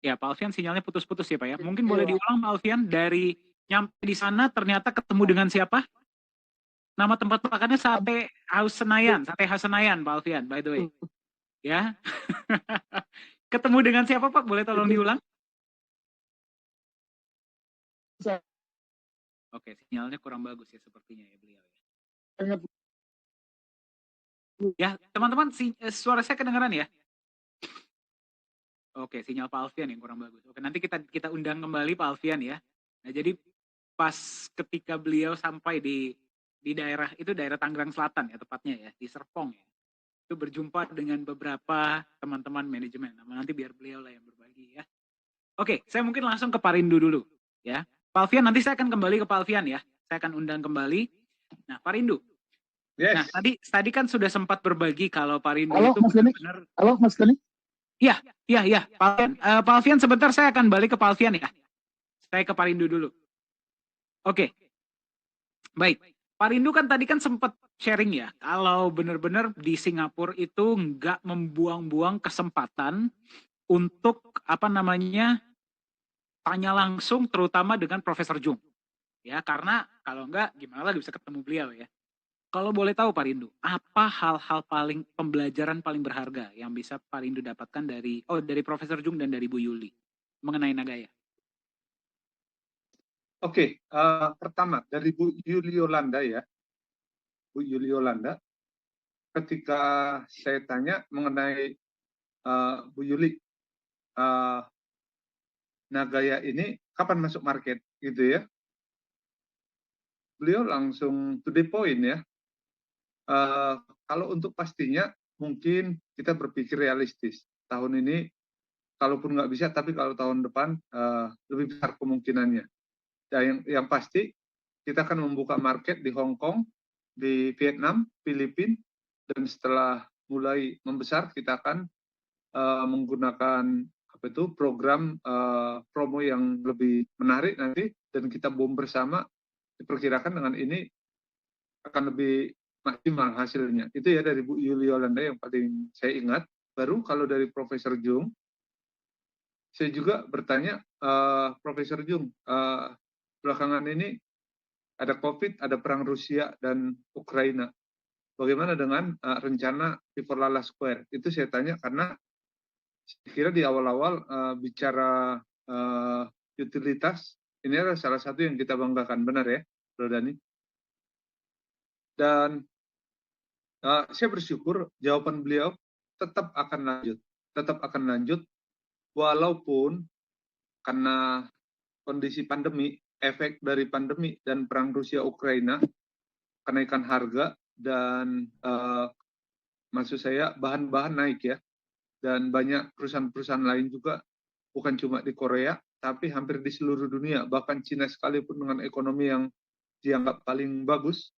Ya, Pak Alfian sinyalnya putus-putus ya Pak ya. Mungkin boleh diulang Pak Alfian, dari nyampe di sana ternyata ketemu dengan siapa? Nama tempat makannya Sate House Senayan, Sate House Senayan Pak Alfian, by the way. Ya. Ketemu dengan siapa Pak? Boleh tolong diulang? Oke, sinyalnya kurang bagus ya sepertinya ya beliau ya. Ya, teman-teman, suara saya kedengaran ya? Oke, sinyal Pak Alfian yang kurang bagus. Oke, nanti kita undang kembali Pak Alfian ya. Nah, jadi pas ketika beliau sampai di daerah itu, daerah Tangerang Selatan ya tepatnya ya, di Serpong ya. Itu berjumpa dengan beberapa teman-teman manajemen. Nah, nanti biar beliau lah yang berbagi ya. Oke, saya mungkin langsung ke Pak Rindu dulu ya. Pak Alfian, nanti saya akan kembali ke Pak Alfian ya. Saya akan undang kembali. Nah, Pak Rindu. Yes. Nah, tadi kan sudah sempat berbagi kalau Pak Rindu itu benar-benar. Halo, Mas Dani. Iya. Pak Alfian, sebentar saya akan balik ke Pak Alfian ya. Saya ke Pak Rindu dulu. Oke. Baik. Pak Rindu kan tadi kan sempat sharing ya, kalau benar-benar di Singapura itu nggak membuang-buang kesempatan untuk tanya langsung, terutama dengan Profesor Jung. Ya, karena kalau enggak gimana lagi bisa ketemu beliau ya. Kalau boleh tahu Pak Rindu, apa hal-hal pembelajaran paling berharga yang bisa Pak Rindu dapatkan dari Profesor Jung dan dari Bu Yuli mengenai Nagaya? Oke, pertama dari Bu Yuli Yolanda ya. Bu Yuli Yolanda, ketika saya tanya mengenai Bu Yuli, Nagaya ini kapan masuk market gitu ya, beliau langsung to the point ya. Kalau untuk pastinya mungkin kita berpikir realistis. Tahun ini kalaupun nggak bisa, tapi kalau tahun depan lebih besar kemungkinannya. Dan yang pasti kita akan membuka market di Hong Kong, di Vietnam, Filipina, dan setelah mulai membesar kita akan menggunakan program promo yang lebih menarik nanti, dan kita bom bersama. Diperkirakan dengan ini akan lebih maksimal hasilnya. Itu ya dari Bu Yuli Yolanda yang paling saya ingat. Baru kalau dari Profesor Jung, saya juga bertanya, Profesor Jung, belakangan ini ada COVID, ada perang Rusia dan Ukraina. Bagaimana dengan rencana Viforlala Square? Itu saya tanya karena saya kira di awal-awal bicara utilitas, ini adalah salah satu yang kita banggakan, benar ya, Bro Dani? Dan saya bersyukur jawaban beliau tetap akan lanjut, walaupun karena kondisi pandemi, efek dari pandemi dan perang Rusia-Ukraina, kenaikan harga dan maksud saya bahan-bahan naik ya, dan banyak perusahaan-perusahaan lain juga, bukan cuma di Korea, tapi hampir di seluruh dunia, bahkan Cina sekalipun dengan ekonomi yang dianggap paling bagus,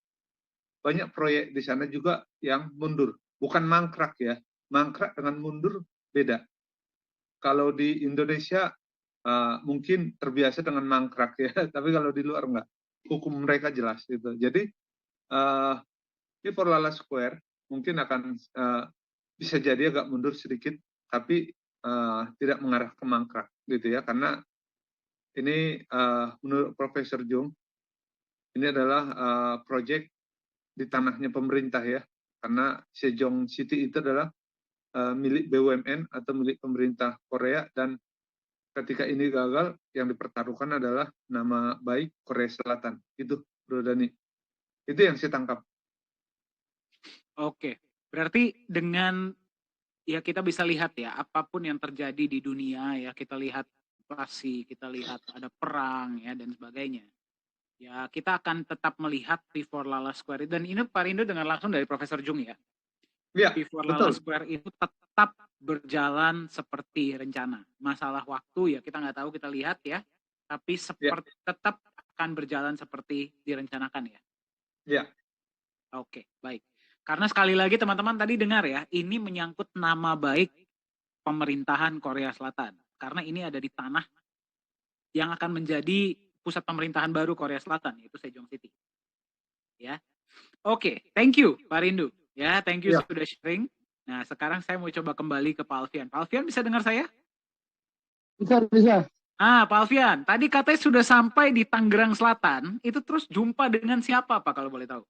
banyak proyek di sana juga yang mundur, bukan mangkrak ya, mangkrak dengan mundur beda. Kalau di Indonesia mungkin terbiasa dengan mangkrak ya, tapi kalau di luar enggak, hukum mereka jelas gitu. Jadi di Forlala Square mungkin akan bisa jadi agak mundur sedikit, tapi tidak mengarah ke mangkrak gitu ya, karena ini menurut Profesor Jung ini adalah proyek di tanahnya pemerintah ya, karena Sejong City itu adalah milik BUMN atau milik pemerintah Korea, dan ketika ini gagal, yang dipertaruhkan adalah nama baik Korea Selatan. Itu, Bro Dani. Itu yang saya tangkap. Oke, berarti dengan ya kita bisa lihat ya, apapun yang terjadi di dunia ya, kita lihat inflasi, kita lihat ada perang ya dan sebagainya. Ya kita akan tetap melihat P4 Square, dan ini Pak Rindo dengar langsung dari Profesor Jung ya. Ya, P4 Square itu tetap berjalan seperti rencana. Masalah waktu ya kita nggak tahu, kita lihat ya. Tapi seperti tetap akan berjalan seperti direncanakan ya. Ya. Oke, baik. Karena sekali lagi teman-teman tadi dengar ya, ini menyangkut nama baik pemerintahan Korea Selatan. Karena ini ada di tanah yang akan menjadi pusat pemerintahan baru Korea Selatan, yaitu Sejong City. Ya. Oke, thank you Pak Rindu. Ya, thank you sudah sharing. Nah, sekarang saya mau coba kembali ke Pak Alfian. Pak Alfian bisa dengar saya? Bisa. Pak Alfian, tadi katanya sudah sampai di Tangerang Selatan, itu terus jumpa dengan siapa Pak kalau boleh tahu?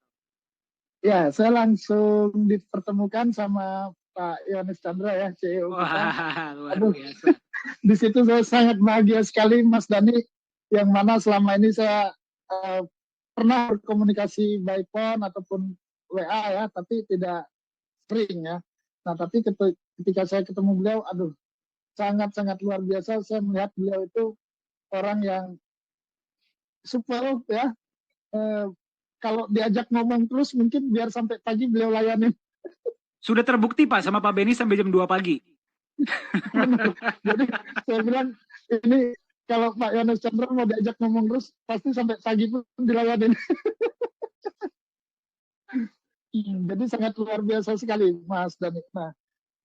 Ya, saya langsung dipertemukan sama Pak Yohanes Chandra ya, CEO kita. Wah, luar biasa. Di situ saya sangat bahagia sekali, Mas Dani, yang mana selama ini saya pernah berkomunikasi by phone ataupun WA ya, tapi tidak sering ya. Nah, tapi ketika saya ketemu beliau, aduh, sangat-sangat luar biasa. Saya melihat beliau itu orang yang super ya. Kalau diajak ngomong terus, mungkin biar sampai pagi beliau layanin. Sudah terbukti Pak sama Pak Beni sampai jam 2 pagi. Benar. Jadi saya bilang, ini kalau Pak Yohanes Chandra mau diajak ngomong terus, pasti sampai pagi pun dilayanin. Jadi sangat luar biasa sekali, Mas Dani. Nah,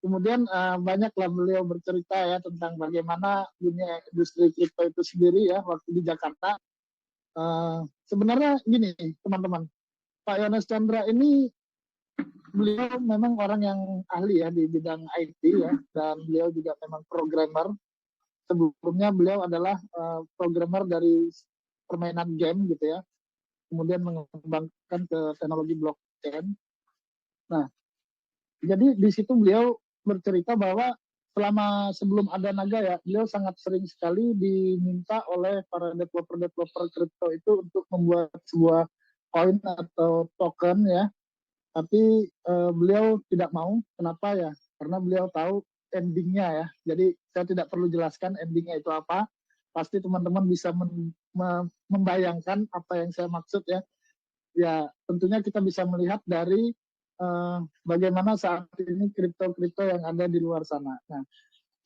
kemudian banyaklah beliau bercerita ya tentang bagaimana dunia industri kripto itu sendiri ya waktu di Jakarta. Sebenarnya gini, teman-teman, Pak Yohanes Chandra ini beliau memang orang yang ahli ya di bidang IT ya, dan beliau juga memang programmer. Sebelumnya beliau adalah programmer dari permainan game gitu ya, kemudian mengembangkan ke teknologi blockchain. Nah, jadi di situ beliau bercerita bahwa sebelum ada Naga ya, beliau sangat sering sekali diminta oleh para developer kripto itu untuk membuat sebuah koin atau token ya. Tapi beliau tidak mau. Kenapa ya? Karena beliau tahu endingnya ya. Jadi saya tidak perlu jelaskan endingnya itu apa. Pasti teman-teman bisa membayangkan apa yang saya maksud ya. Ya tentunya kita bisa melihat dari bagaimana saat ini kripto-kripto yang ada di luar sana. Nah,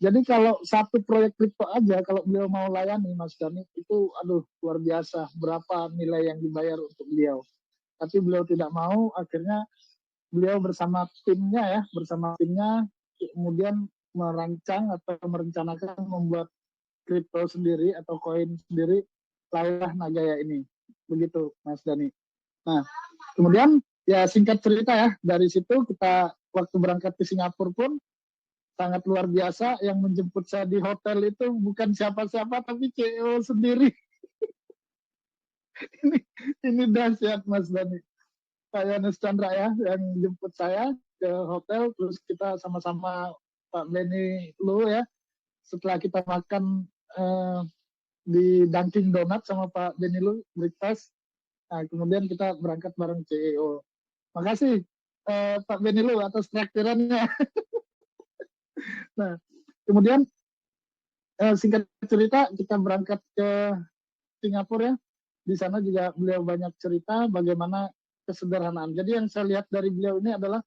jadi kalau satu proyek kripto aja, kalau beliau mau layani, Mas Dani, itu aduh luar biasa berapa nilai yang dibayar untuk beliau. Tapi beliau tidak mau, akhirnya beliau bersama timnya kemudian merancang atau merencanakan membuat kripto sendiri atau koin sendiri, lahirlah Nagaya ini. Begitu, Mas Dani. Nah, kemudian ya singkat cerita ya, dari situ kita waktu berangkat ke Singapura pun sangat luar biasa. Yang menjemput saya di hotel itu bukan siapa-siapa tapi CEO sendiri. ini dahsyat, Mas Dani. Pak Yohanes Chandra ya yang jemput saya ke hotel, terus kita sama-sama Pak Beni Lu ya, setelah kita makan di Dunkin Donut sama Pak Benilu breakfast. Nah, kemudian kita berangkat bareng CEO. Makasih Pak Benilu atas traktirannya. Nah, kemudian singkat cerita kita berangkat ke Singapura ya. Di sana juga beliau banyak cerita bagaimana kesederhanaan. Jadi yang saya lihat dari beliau ini adalah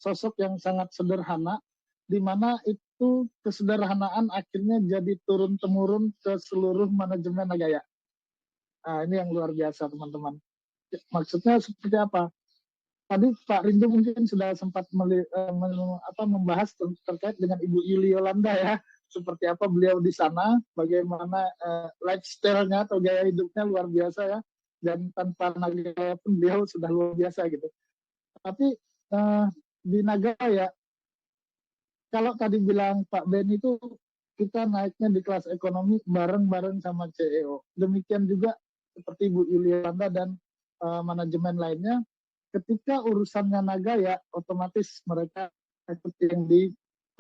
sosok yang sangat sederhana, di mana itu kesederhanaan akhirnya jadi turun-temurun ke seluruh manajemen Nagaya. Nah, ini yang luar biasa teman-teman. Maksudnya seperti apa? Tadi Pak Rindu mungkin sudah sempat membahas terkait dengan Ibu Yuli Yolanda ya, seperti apa beliau di sana, bagaimana lifestyle-nya atau gaya hidupnya luar biasa ya, dan tanpa Nagaya pun beliau sudah luar biasa gitu. Tapi di Nagaya, kalau tadi bilang Pak Ben itu kita naiknya di kelas ekonomi bareng-bareng sama CEO. Demikian juga seperti Bu Yuli Yolanda dan manajemen lainnya. Ketika urusannya Nagaya, otomatis mereka ikut yang di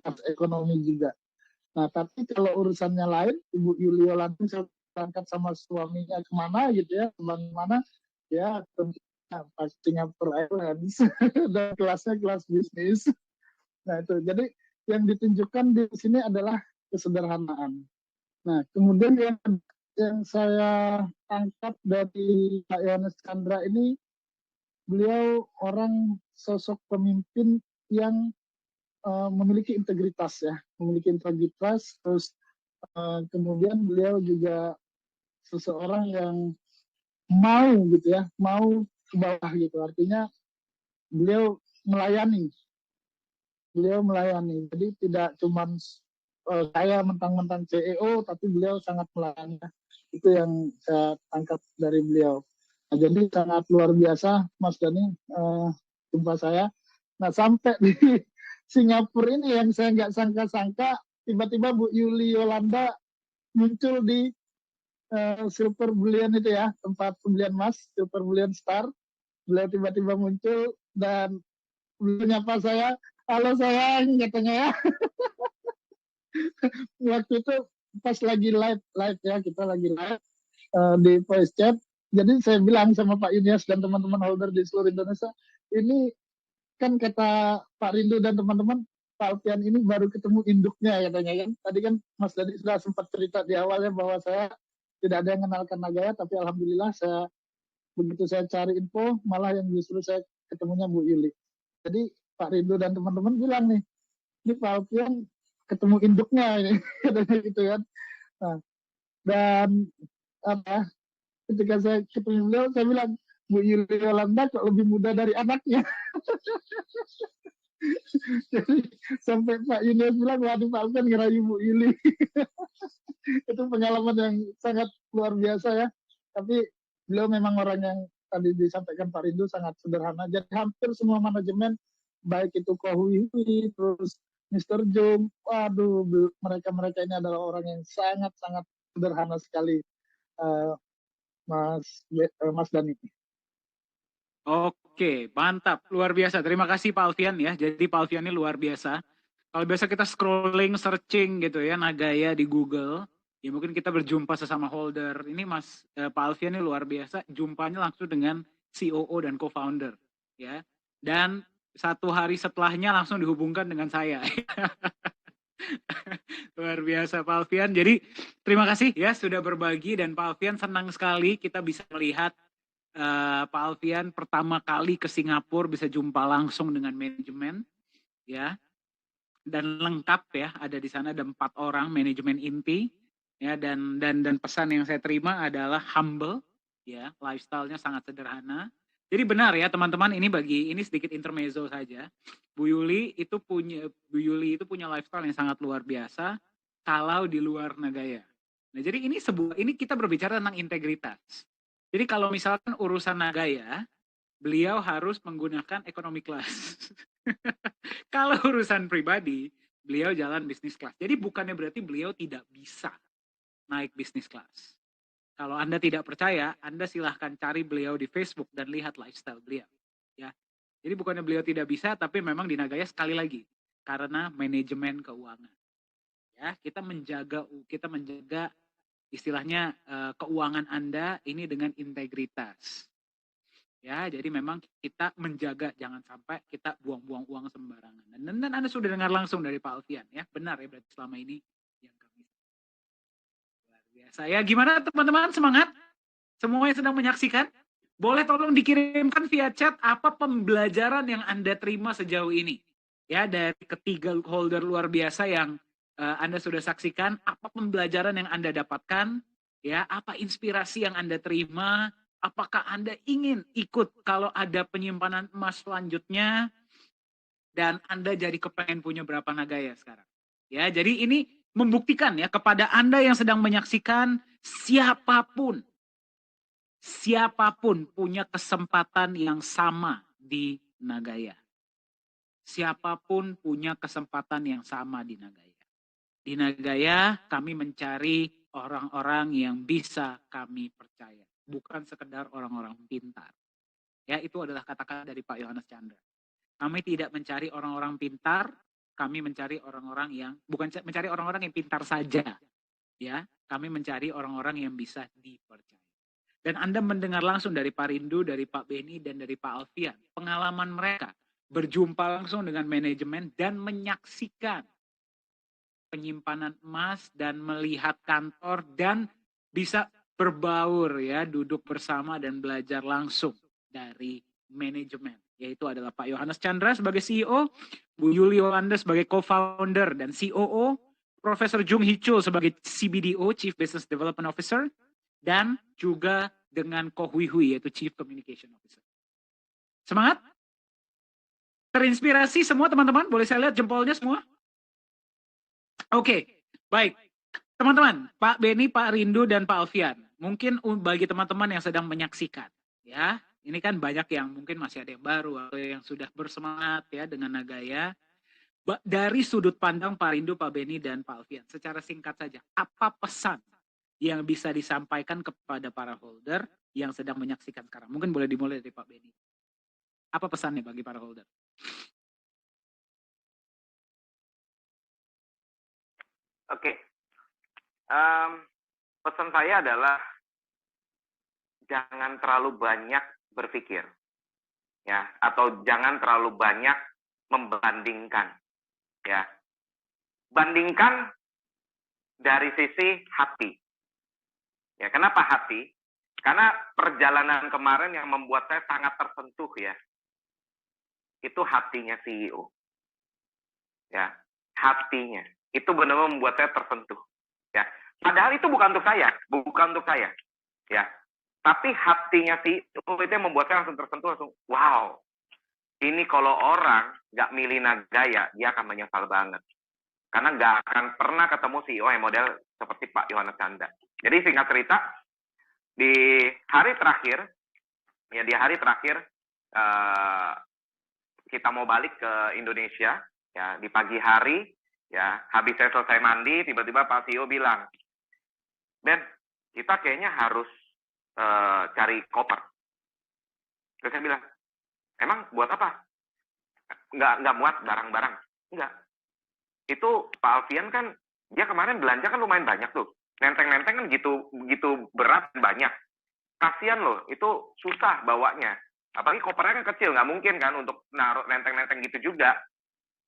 kelas ekonomi juga. Nah, tapi kalau urusannya lain, Ibu Yuli Yolanda berangkat sama suaminya kemana gitu ya, kemana-mana, ya tentunya Singapore Airlines, dan kelasnya kelas bisnis. Nah, itu. Jadi yang ditunjukkan di sini adalah kesederhanaan. Nah, kemudian yang saya tangkap dari Pak Yohanes Chandra ini, beliau orang sosok pemimpin yang memiliki integritas ya, terus kemudian beliau juga seseorang yang mau gitu ya, mau ke bawah gitu, artinya beliau melayani, jadi tidak cuma saya mentang-mentang CEO, tapi beliau sangat melayani. Itu yang saya tangkap dari beliau. Nah, jadi sangat luar biasa, Mas Dani, jumpa saya. Nah, sampai di Singapura ini yang saya nggak sangka-sangka, tiba-tiba Bu Yuli Yolanda muncul di Silver Bullion itu ya, tempat pembelian emas, Silver Bullion Star. Beliau tiba-tiba muncul dan beliau nyapa saya, halo sayang, katanya ya. Waktu itu pas lagi live ya, kita lagi live di voice chat. Jadi saya bilang sama Pak Yunias dan teman-teman holder di seluruh Indonesia, ini kan kata Pak Rindu dan teman-teman, Pak Alfian ini baru ketemu induknya katanya kan. Tadi kan Mas Dadi sudah sempat cerita di awalnya bahwa saya tidak ada yang mengenalkan Nagaya, tapi alhamdulillah begitu saya cari info, malah yang justru saya ketemunya Bu Yuli. Jadi Pak Rindu dan teman-teman bilang nih, ini Pak Alfian ketemu induknya ini, katanya gitu kan. Nah, dan ketika saya ketemu beliau, saya bilang, Bu Yuli Yolanda kok lebih muda dari anaknya. Jadi sampai Pak Yunus bilang, waduh Pak Alfian ngerayu Bu Yuli. Itu pengalaman yang sangat luar biasa ya. Tapi beliau memang orang yang tadi disampaikan Pak Rindu sangat sederhana. Jadi hampir semua manajemen, baik itu Kohui, terus Mr. Jung, waduh mereka-mereka ini adalah orang yang sangat-sangat sederhana sekali, Mas Dani. Oke, mantap, luar biasa. Terima kasih Pak Alfian ya. Jadi Pak Alfian ini luar biasa. Kalau biasa kita scrolling, searching gitu ya, Nagaya di Google, ya mungkin kita berjumpa sesama holder. Ini Pak Alfian ini luar biasa, jumpanya langsung dengan COO dan co-founder. Ya. Dan 1 hari setelahnya langsung dihubungkan dengan saya. Luar biasa Pak Alfian. Jadi terima kasih ya sudah berbagi, dan Pak Alfian senang sekali kita bisa melihat Pak Alfian pertama kali ke Singapura bisa jumpa langsung dengan manajemen ya, dan lengkap ya, ada di sana ada 4 orang manajemen inti ya, dan pesan yang saya terima adalah humble ya, lifestyle-nya sangat sederhana. Jadi benar ya teman-teman, ini sedikit intermezzo saja. Bu Yuli itu punya lifestyle yang sangat luar biasa kalau di luar Nagaya. Nah, jadi ini kita berbicara tentang integritas. Jadi kalau misalkan urusan Nagaya, beliau harus menggunakan economy class. Kalau urusan pribadi, beliau jalan bisnis class. Jadi bukannya berarti beliau tidak bisa naik bisnis class. Kalau Anda tidak percaya, Anda silahkan cari beliau di Facebook dan lihat lifestyle beliau. Ya. Jadi bukannya beliau tidak bisa, tapi memang di Nagaya sekali lagi karena manajemen keuangan. Ya, kita menjaga istilahnya keuangan Anda ini dengan integritas. Ya, jadi memang kita menjaga jangan sampai kita buang-buang uang sembarangan. Dan Anda sudah dengar langsung dari Pak Alfian, ya, benar ya, berarti selama ini yang kami luar biasa. Ya, gimana teman-teman, semangat? Semua yang sedang menyaksikan, boleh tolong dikirimkan via chat apa pembelajaran yang Anda terima sejauh ini. Ya, dari ketiga holder luar biasa yang Anda sudah saksikan, apa pembelajaran yang Anda dapatkan, ya, apa inspirasi yang Anda terima. Apakah Anda ingin ikut kalau ada penyimpanan emas selanjutnya dan Anda jadi kepengen punya berapa nagaya sekarang? Ya, jadi ini membuktikan ya kepada Anda yang sedang menyaksikan, siapapun punya kesempatan yang sama di Nagaya. Siapapun punya kesempatan yang sama di Nagaya. Di Nagaya kami mencari orang-orang yang bisa kami percaya. Bukan sekedar orang-orang pintar. Ya, itu adalah kata-kata dari Pak Yohanes Chandra. Kami tidak mencari orang-orang pintar, kami mencari orang-orang yang bukan mencari orang-orang yang pintar saja. Ya, kami mencari orang-orang yang bisa dipercaya. Dan Anda mendengar langsung dari Pak Rindu, dari Pak Beni, dan dari Pak Alfian pengalaman mereka berjumpa langsung dengan manajemen dan menyaksikan penyimpanan emas dan melihat kantor dan bisa berbaur ya, duduk bersama dan belajar langsung dari manajemen, yaitu adalah Pak Yohanes Chandra sebagai CEO, Bu Yuli Yolanda sebagai co-founder dan COO, Profesor Jung Hee Chul sebagai CBDO, Chief Business Development Officer, dan juga dengan Ko Hui Hui yaitu Chief Communication Officer. Semangat? Terinspirasi semua teman-teman? Boleh saya lihat jempolnya semua? Oke, baik. Teman-teman, Pak Beni, Pak Rindu, dan Pak Alfian, mungkin bagi teman-teman yang sedang menyaksikan, ya, ini kan banyak yang mungkin masih ada yang baru atau yang sudah bersemangat ya dengan Nagaya. Dari sudut pandang Pak Rindu, Pak Beni, dan Pak Alfian, secara singkat saja, apa pesan yang bisa disampaikan kepada para holder yang sedang menyaksikan sekarang? Mungkin boleh dimulai dari Pak Beni. Apa pesannya bagi para holder? Oke. Pesan saya adalah jangan terlalu banyak berpikir, ya, atau jangan terlalu banyak membandingkan, ya. Bandingkan dari sisi hati. Ya, kenapa hati? Karena perjalanan kemarin yang membuat saya sangat tersentuh, ya. Itu hatinya CEO. Ya, hatinya. Itu benar-benar membuat saya tersentuh. Ya, padahal itu bukan untuk saya, ya. Tapi hatinya CEO itu yang membuat saya langsung tersentuh, langsung, wow. Ini kalau orang nggak milih Nagaya, dia akan menyesal banget. Karena nggak akan pernah ketemu CEO yang model seperti Pak Yohanes Chandra. Jadi singkat cerita, di hari terakhir, kita mau balik ke Indonesia, ya, di pagi hari, ya, habis saya selesai mandi, tiba-tiba Pak CEO bilang, Ben, kita kayaknya harus cari koper. Terus saya bilang, emang buat apa? Nggak muat barang-barang. Enggak. Itu Pak Alfian kan, dia kemarin belanja kan lumayan banyak tuh. Nenteng-nenteng kan gitu berat banyak. Kasian loh, itu susah bawanya. Apalagi kopernya kan kecil, nggak mungkin kan untuk naruh nenteng-nenteng gitu juga.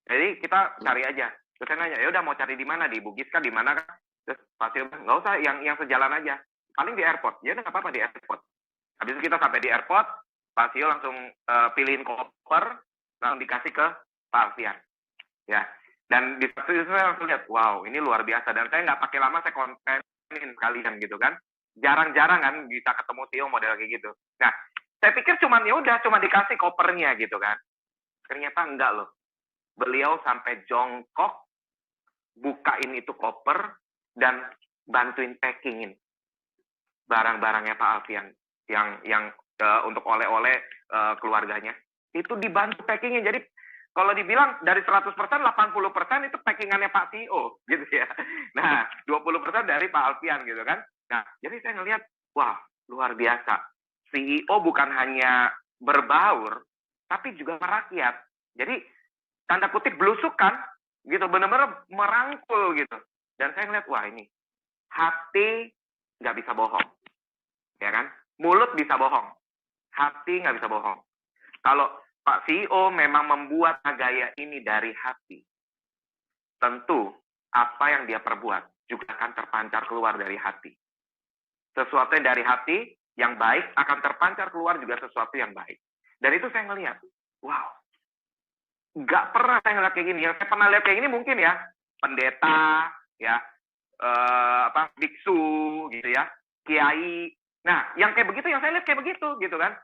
Jadi kita cari aja. Terus saya nanya, ya udah mau cari di mana? Di Bugis kan, di mana kan? Terus Pak Alfian bilang, nggak usah, yang sejalan aja. Paling di airport. Ya udah nggak apa-apa di airport. Habis itu kita sampai di airport, Pak CEO langsung pilihin koper, langsung dikasih ke Pak Alfian. Ya. Dan di situ saya langsung lihat, wow, ini luar biasa. Dan saya nggak pakai lama, saya kontenin kalian gitu kan. Jarang-jarang kan bisa ketemu CEO model kayak gitu. Nah, saya pikir cuma dikasih kopernya gitu kan. Ternyata enggak loh. Beliau sampai jongkok, bukain itu koper, dan bantuin packingin barang-barangnya Pak Alfian yang untuk oleh-oleh keluarganya. Itu dibantu packingin. Jadi kalau dibilang dari 100%, 80% itu packingannya Pak CEO, gitu ya. Nah, 20% dari Pak Alfian, gitu kan. Nah, jadi saya ngelihat, wah, luar biasa. CEO bukan hanya berbaur, tapi juga merakyat. Jadi, tanda kutip belusukan, gitu, benar-benar merangkul, gitu. Dan saya ngelihat, wah ini, hati nggak bisa bohong, ya kan? Mulut bisa bohong, hati nggak bisa bohong. Kalau Pak CEO memang membuat gaya ini dari hati, tentu apa yang dia perbuat juga akan terpancar keluar dari hati. Sesuatu yang dari hati yang baik akan terpancar keluar juga sesuatu yang baik. Dan itu saya ngelihat, wow, nggak pernah saya ngeliat kayak gini. Yang saya pernah lihat kayak gini mungkin ya pendeta, ya biksu, gitu ya, kiai. Nah, yang kayak begitu, yang saya lihat kayak begitu, gitu kan.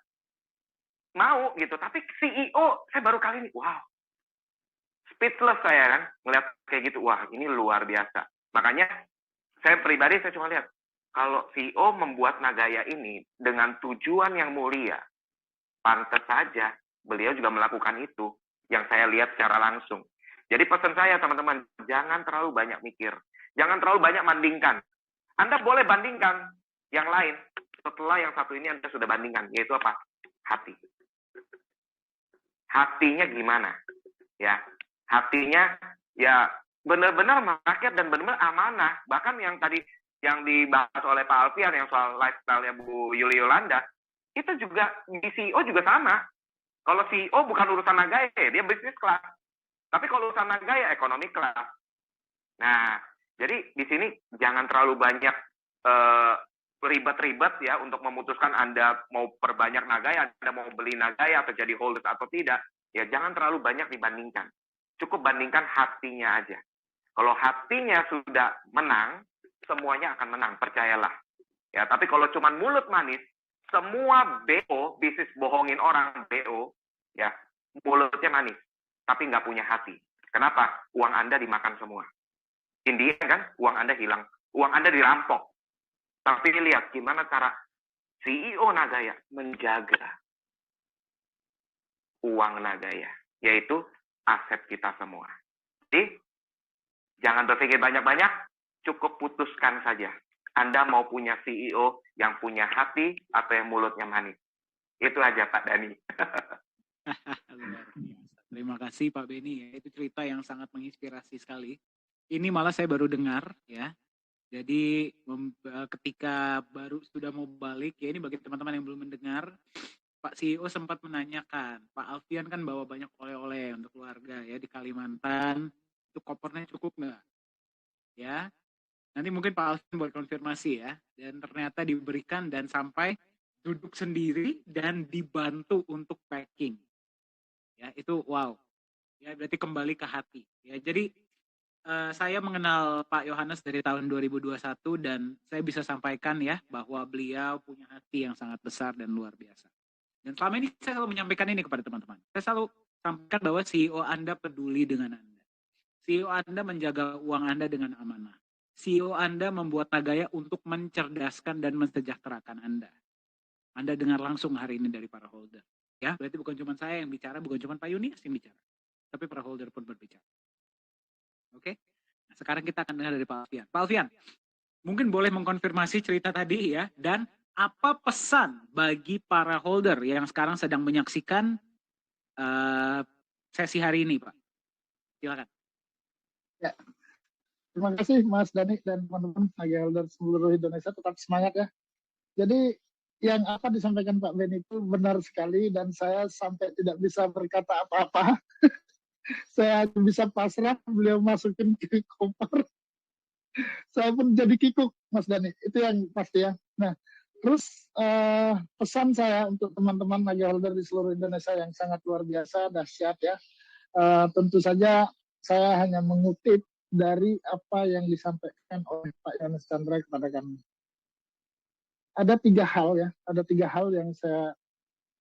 Mau gitu, tapi CEO saya baru kali ini, wow, speechless saya kan, ngeliat kayak gitu, wah ini luar biasa. Makanya saya pribadi saya cuma lihat, kalau CEO membuat Nagaya ini dengan tujuan yang mulia, pantas saja beliau juga melakukan itu, yang saya lihat secara langsung. Jadi pesan saya teman-teman, jangan terlalu banyak mikir, jangan terlalu banyak bandingkan. Anda boleh bandingkan yang lain, setelah yang satu ini Anda sudah bandingkan, yaitu apa? Hati. Hatinya gimana? Ya, hatinya ya benar-benar rakyat dan benar-benar amanah. Bahkan yang tadi yang dibahas oleh Pak Alfian yang soal lifestyle-nya Bu Yuli Yolanda, itu juga di CEO juga sama. Kalau CEO bukan urusan Nagaya, dia bisnis kelas. Tapi kalau urusan Nagaya, ekonomi kelas. Nah, jadi di sini jangan terlalu banyak ribet-ribet ya untuk memutuskan Anda mau perbanyak Nagaya, Anda mau beli Nagaya atau jadi holders atau tidak. Ya jangan terlalu banyak dibandingkan. Cukup bandingkan hatinya aja. Kalau hatinya sudah menang, semuanya akan menang, percayalah. Ya, tapi kalau cuma mulut manis, semua BO, bisnis bohongin orang BO, ya, mulutnya manis, tapi nggak punya hati. Kenapa? Uang Anda dimakan semua. India kan, uang Anda hilang, uang Anda dirampok. Tapi lihat gimana cara CEO Nagaya menjaga uang Nagaya, yaitu aset kita semua. Jadi, jangan berpikir banyak-banyak, cukup putuskan saja. Anda mau punya CEO yang punya hati atau yang mulutnya manis. Itu aja Pak Dhani. Luar biasa. Terima kasih Pak Beni. Itu cerita yang sangat menginspirasi sekali. Ini malah saya baru dengar ya. Jadi ketika baru sudah mau balik, ya ini bagi teman-teman yang belum mendengar, Pak CEO sempat menanyakan, Pak Alfian kan bawa banyak oleh-oleh untuk keluarga ya di Kalimantan, itu kopernya cukup nggak? Ya, nanti mungkin Pak Alfian buat konfirmasi ya, dan ternyata diberikan dan sampai duduk sendiri dan dibantu untuk packing. Ya, itu wow. Ya, berarti kembali ke hati. Ya, jadi saya mengenal Pak Yohanes dari tahun 2021 dan saya bisa sampaikan ya bahwa beliau punya hati yang sangat besar dan luar biasa. Dan selama ini saya selalu menyampaikan ini kepada teman-teman. Saya selalu sampaikan bahwa CEO Anda peduli dengan Anda. CEO Anda menjaga uang Anda dengan amanah. CEO Anda membuat Nagaya untuk mencerdaskan dan mensejahterakan Anda. Anda dengar langsung hari ini dari para holder. Ya, berarti bukan cuma saya yang bicara, bukan cuma Pak Yunias yang bicara. Tapi para holder pun berbicara. Oke, nah, sekarang kita akan dengar dari Pak Alfian. Pak Alfian, mungkin boleh mengkonfirmasi cerita tadi ya, dan apa pesan bagi para holder yang sekarang sedang menyaksikan sesi hari ini, Pak? Silakan. Ya, terima kasih Mas Dhani dan teman-teman Nagaya holder seluruh Indonesia, tetap semangat ya. Jadi yang apa disampaikan Pak Beni itu benar sekali dan saya sampai tidak bisa berkata apa-apa. Saya bisa pasrah, beliau masukin ke koper. Saya pun jadi kikuk, Mas Dhani. Itu yang pasti ya. Nah, terus pesan saya untuk teman-teman Nagaya holder di seluruh Indonesia yang sangat luar biasa, dahsyat ya. Tentu saja saya hanya mengutip dari apa yang disampaikan oleh Pak Yohanes Chandra kepada kami. Ada 3 hal ya, ada 3 hal yang saya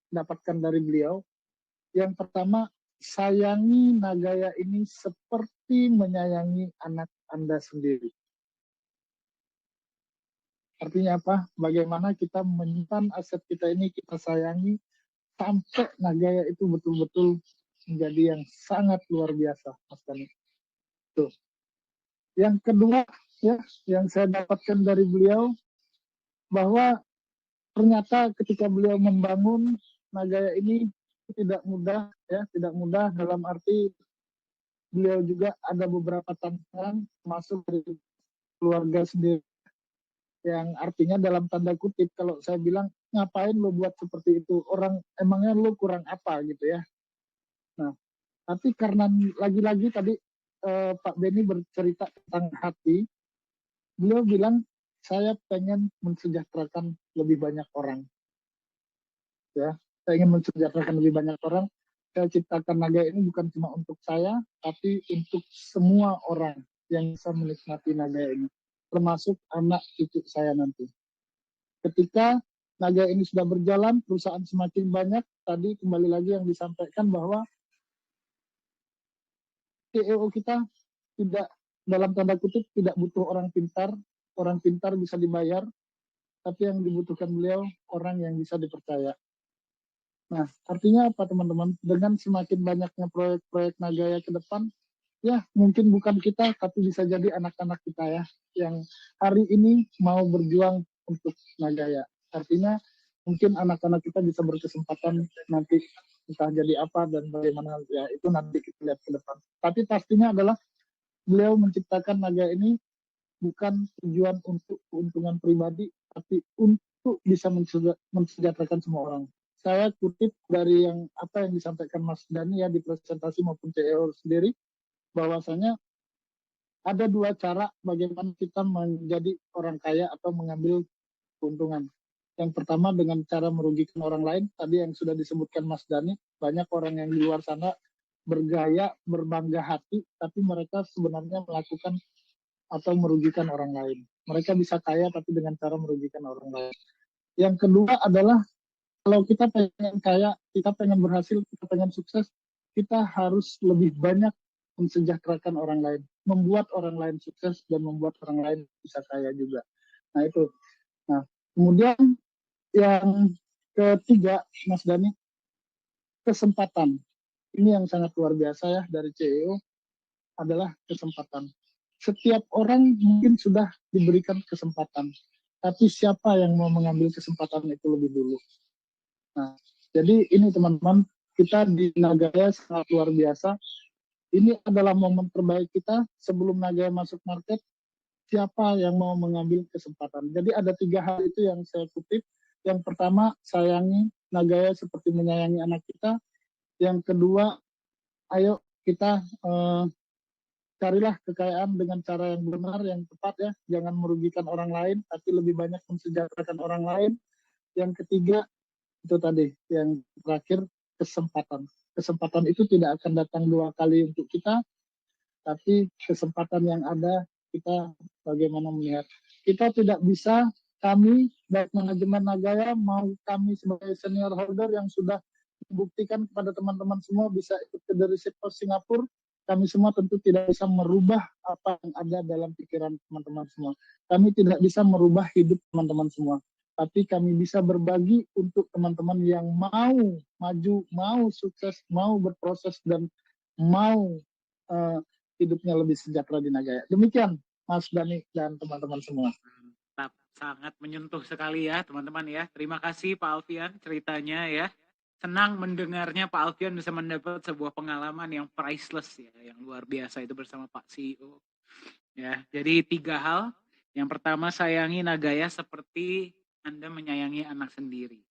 dapatkan dari beliau. Yang pertama, sayangi Nagaya ini seperti menyayangi anak Anda sendiri. Artinya apa? Bagaimana kita menyimpan aset kita ini, kita sayangi sampai Nagaya itu betul-betul menjadi yang sangat luar biasa, Mas Dhani. Tuh. Yang kedua, ya, yang saya dapatkan dari beliau, bahwa ternyata ketika beliau membangun Nagaya ini tidak mudah, ya, tidak mudah dalam arti beliau juga ada beberapa tantangan masuk dari keluarga sendiri. yang artinya dalam tanda kutip kalau saya bilang ngapain lo buat seperti itu, orang emangnya lo kurang apa gitu ya. Nah, tapi karena lagi-lagi tadi Pak Beni bercerita tentang hati, beliau bilang saya pengen mensejahterakan lebih banyak orang, ya. Saya ingin mensejahterakan lebih banyak orang. Saya ciptakan naga ini bukan cuma untuk saya, tapi untuk semua orang yang bisa menikmati naga ini, termasuk anak cucu saya nanti. Ketika naga ini sudah berjalan, perusahaan semakin banyak. Tadi kembali lagi yang disampaikan bahwa CEO kita tidak, dalam tanda kutip, tidak butuh orang pintar. Orang pintar bisa dibayar, tapi yang dibutuhkan beliau orang yang bisa dipercaya. Nah, artinya apa teman-teman? Dengan semakin banyaknya proyek-proyek Nagaya ke depan, ya mungkin bukan kita, tapi bisa jadi anak-anak kita ya, yang hari ini mau berjuang untuk Nagaya. Artinya mungkin anak-anak kita bisa berkesempatan nanti entah jadi apa dan bagaimana, ya itu nanti kita lihat ke depan. Tapi pastinya adalah beliau menciptakan Naga ini bukan tujuan untuk keuntungan pribadi, tapi untuk bisa mensejahterakan semua orang. Saya kutip dari apa yang disampaikan Mas Dani ya di presentasi maupun CEO sendiri, bahwasanya ada dua cara bagaimana kita menjadi orang kaya atau mengambil keuntungan. Yang pertama dengan cara merugikan orang lain, tadi yang sudah disebutkan Mas Dani, banyak orang yang di luar sana bergaya, berbangga hati, tapi mereka sebenarnya melakukan atau merugikan orang lain. Mereka bisa kaya tapi dengan cara merugikan orang lain. Yang kedua adalah kalau kita pengen kaya, kita pengen berhasil, kita pengen sukses, kita harus lebih banyak mensejahterakan orang lain, membuat orang lain sukses dan membuat orang lain bisa kaya juga. Nah itu. Nah kemudian yang ketiga, Mas Dani, kesempatan. Ini yang sangat luar biasa ya dari CEO adalah kesempatan. Setiap orang mungkin sudah diberikan kesempatan, tapi siapa yang mau mengambil kesempatan itu lebih dulu. Nah, jadi ini teman-teman, kita di Nagaya sangat luar biasa. Ini adalah momen terbaik kita sebelum Nagaya masuk market, siapa yang mau mengambil kesempatan. Jadi ada 3 hal itu yang saya kutip. Yang pertama, sayangi Nagaya seperti menyayangi anak kita. Yang kedua, ayo kita carilah kekayaan dengan cara yang benar, yang tepat ya. Jangan merugikan orang lain, tapi lebih banyak mensejahterakan orang lain. Yang ketiga, itu tadi. Yang terakhir, kesempatan. Kesempatan itu tidak akan datang 2 kali untuk kita, tapi kesempatan yang ada, kita bagaimana melihat. Kita tidak bisa, kami, baik manajemen Nagaya, mau kami sebagai senior holder yang sudah membuktikan kepada teman-teman semua bisa ikut ke The Receipt Post Singapura, kami semua tentu tidak bisa merubah apa yang ada dalam pikiran teman-teman semua. Kami tidak bisa merubah hidup teman-teman semua. Tapi kami bisa berbagi untuk teman-teman yang mau maju, mau sukses, mau berproses, dan mau hidupnya lebih sejahtera di Nagaya. Demikian Mas Dani dan teman-teman semua. Mantap, sangat menyentuh sekali ya teman-teman ya. Terima kasih Pak Alfian ceritanya ya. Senang mendengarnya Pak Alfian bisa mendapat sebuah pengalaman yang priceless ya, yang luar biasa itu bersama Pak CEO. Ya, jadi 3 hal. Yang pertama, sayangi Nagaya seperti Anda menyayangi anak sendiri.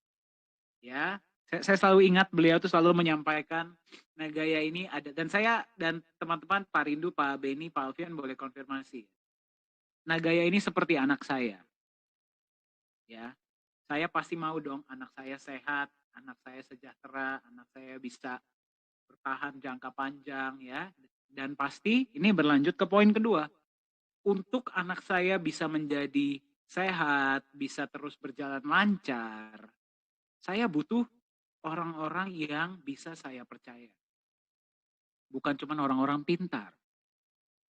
Ya, saya selalu ingat beliau tuh selalu menyampaikan Nagaya ini ada, dan saya dan teman-teman Pak Rindu, Pak Beni, Pak Alfian boleh konfirmasi. Nagaya ini seperti anak saya. Ya, saya pasti mau dong anak saya sehat, anak saya sejahtera, anak saya bisa bertahan jangka panjang ya. Dan pasti ini berlanjut ke poin kedua. Untuk anak saya bisa menjadi sehat, bisa terus berjalan lancar, saya butuh orang-orang yang bisa saya percaya. Bukan cuma orang-orang pintar.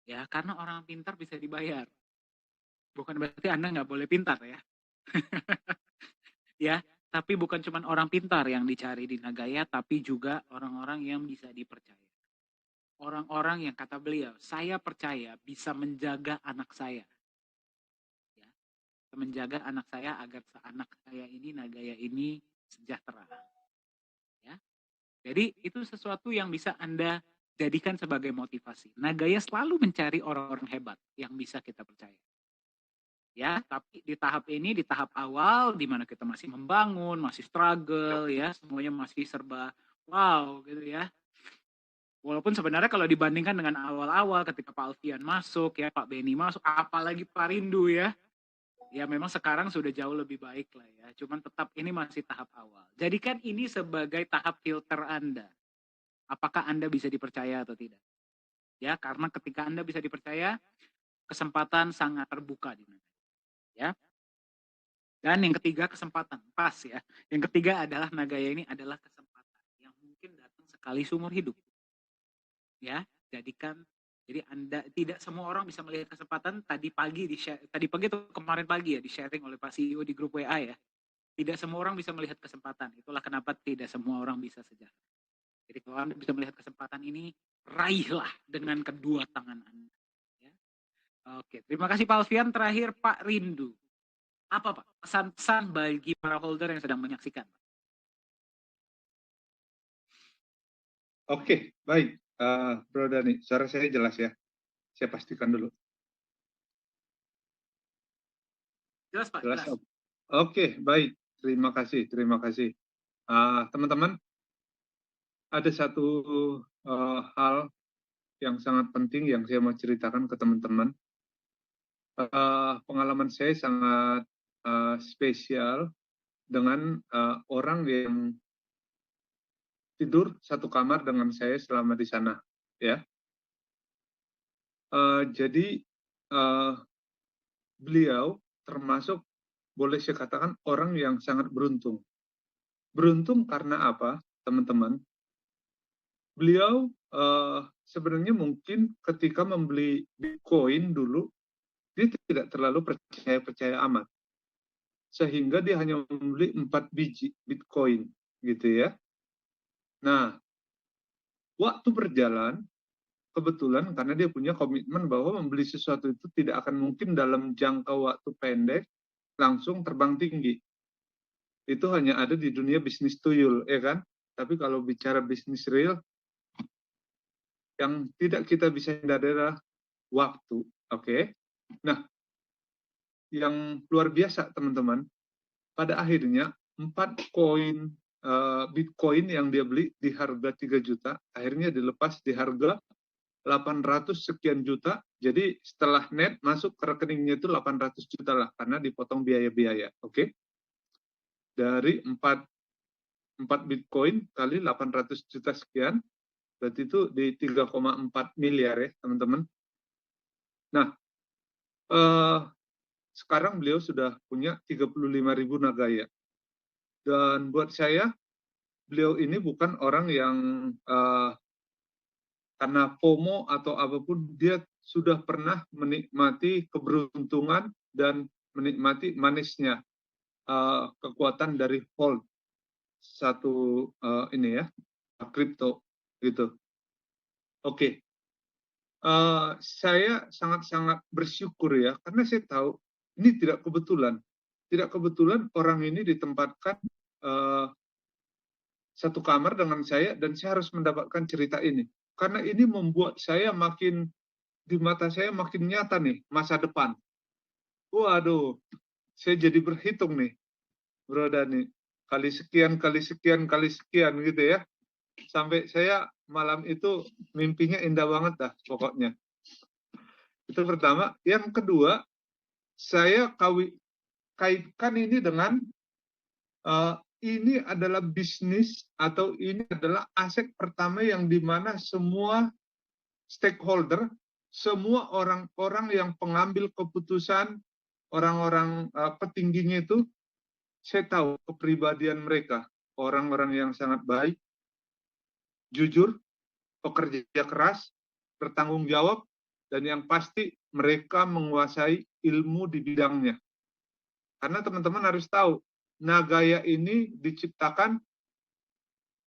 Ya, karena orang pintar bisa dibayar. Bukan berarti Anda nggak boleh pintar ya. Ya, tapi bukan cuma orang pintar yang dicari di Nagaya, tapi juga orang-orang yang bisa dipercaya. Orang-orang yang kata beliau, saya percaya bisa menjaga anak saya. Ya, menjaga anak saya agar anak saya ini, Nagaya ini sejahtera. Ya, jadi itu sesuatu yang bisa Anda jadikan sebagai motivasi. Nagaya selalu mencari orang-orang hebat yang bisa kita percaya. Ya, tapi di tahap ini, di tahap awal, di mana kita masih membangun, masih struggle, ya, semuanya masih serba wow, gitu ya. Walaupun sebenarnya kalau dibandingkan dengan awal-awal ketika Pak Alfian masuk, ya, Pak Beni masuk, apalagi Pak Rindu ya, ya memang sekarang sudah jauh lebih baik lah ya. Cuman tetap ini masih tahap awal. Jadikan ini sebagai tahap filter Anda. Apakah Anda bisa dipercaya atau tidak? Ya, karena ketika Anda bisa dipercaya, kesempatan sangat terbuka di mana. Ya. Dan yang ketiga kesempatan, pas ya. Yang ketiga adalah Nagaya ini adalah kesempatan yang mungkin datang sekali seumur hidup. Ya, jadikan jadi Anda tidak semua orang bisa melihat kesempatan tadi pagi atau kemarin pagi ya di sharing oleh Pak CEO di grup WA ya. Tidak semua orang bisa melihat kesempatan. Itulah kenapa tidak semua orang bisa sejahtera. Jadi kalau Anda bisa melihat kesempatan ini, raihlah dengan kedua tangan Anda. Ya. Oke, terima kasih Pak Alfian. Terakhir Pak Rindu. Apa Pak pesan-pesan bagi para holder yang sedang menyaksikan? Oke, baik. Bro Dani, suara saya jelas ya? Saya pastikan dulu. Jelas Pak, Jelas. jelas. Oke, baik. Terima kasih, terima kasih. Teman-teman, ada satu hal yang sangat penting yang saya mau ceritakan ke teman-teman. Pengalaman saya sangat spesial dengan orang yang tidur satu kamar dengan saya selama di sana, ya. Jadi beliau termasuk boleh saya katakan orang yang sangat beruntung. Beruntung karena apa, teman-teman? Beliau sebenarnya mungkin ketika membeli Bitcoin dulu, dia tidak terlalu percaya amat. Sehingga dia hanya membeli 4 biji Bitcoin, gitu ya. Nah, waktu berjalan, kebetulan karena dia punya komitmen bahwa membeli sesuatu itu tidak akan mungkin dalam jangka waktu pendek langsung terbang tinggi. Itu hanya ada di dunia bisnis tuyul, ya kan? Tapi kalau bicara bisnis real, yang tidak kita bisa hindari adalah waktu, oke? Nah, yang luar biasa teman-teman, pada akhirnya 4 koin Bitcoin yang dia beli di harga 3 juta, akhirnya dilepas di harga 800 sekian juta, jadi setelah net masuk ke rekeningnya itu 800 juta lah, karena dipotong biaya-biaya, oke? Dari 4 Bitcoin kali 800 juta sekian, berarti itu di 3,4 miliar ya teman-teman. Nah, sekarang beliau sudah punya 35.000 Nagaya. Dan buat saya, beliau ini bukan orang yang karena FOMO atau apapun, dia sudah pernah menikmati keberuntungan dan menikmati manisnya kekuatan dari hold satu ini ya, kripto gitu. Oke. Saya sangat-sangat bersyukur ya, karena saya tahu ini tidak kebetulan. Tidak kebetulan orang ini ditempatkan satu kamar dengan saya dan saya harus mendapatkan cerita ini. Karena ini membuat saya makin, di mata saya makin nyata nih masa depan. Waduh, saya jadi berhitung nih, Bro Dani. Kali sekian gitu ya. Sampai saya malam itu mimpinya indah banget dah pokoknya. Itu pertama. Yang kedua, saya kaitkan ini dengan ini adalah bisnis atau ini adalah aset pertama yang dimana semua stakeholder, semua orang-orang yang pengambil keputusan, orang-orang petingginya itu, saya tahu kepribadian mereka, orang-orang yang sangat baik, jujur, pekerja keras, bertanggung jawab, dan yang pasti mereka menguasai ilmu di bidangnya. Karena teman-teman harus tahu, Nagaya ini diciptakan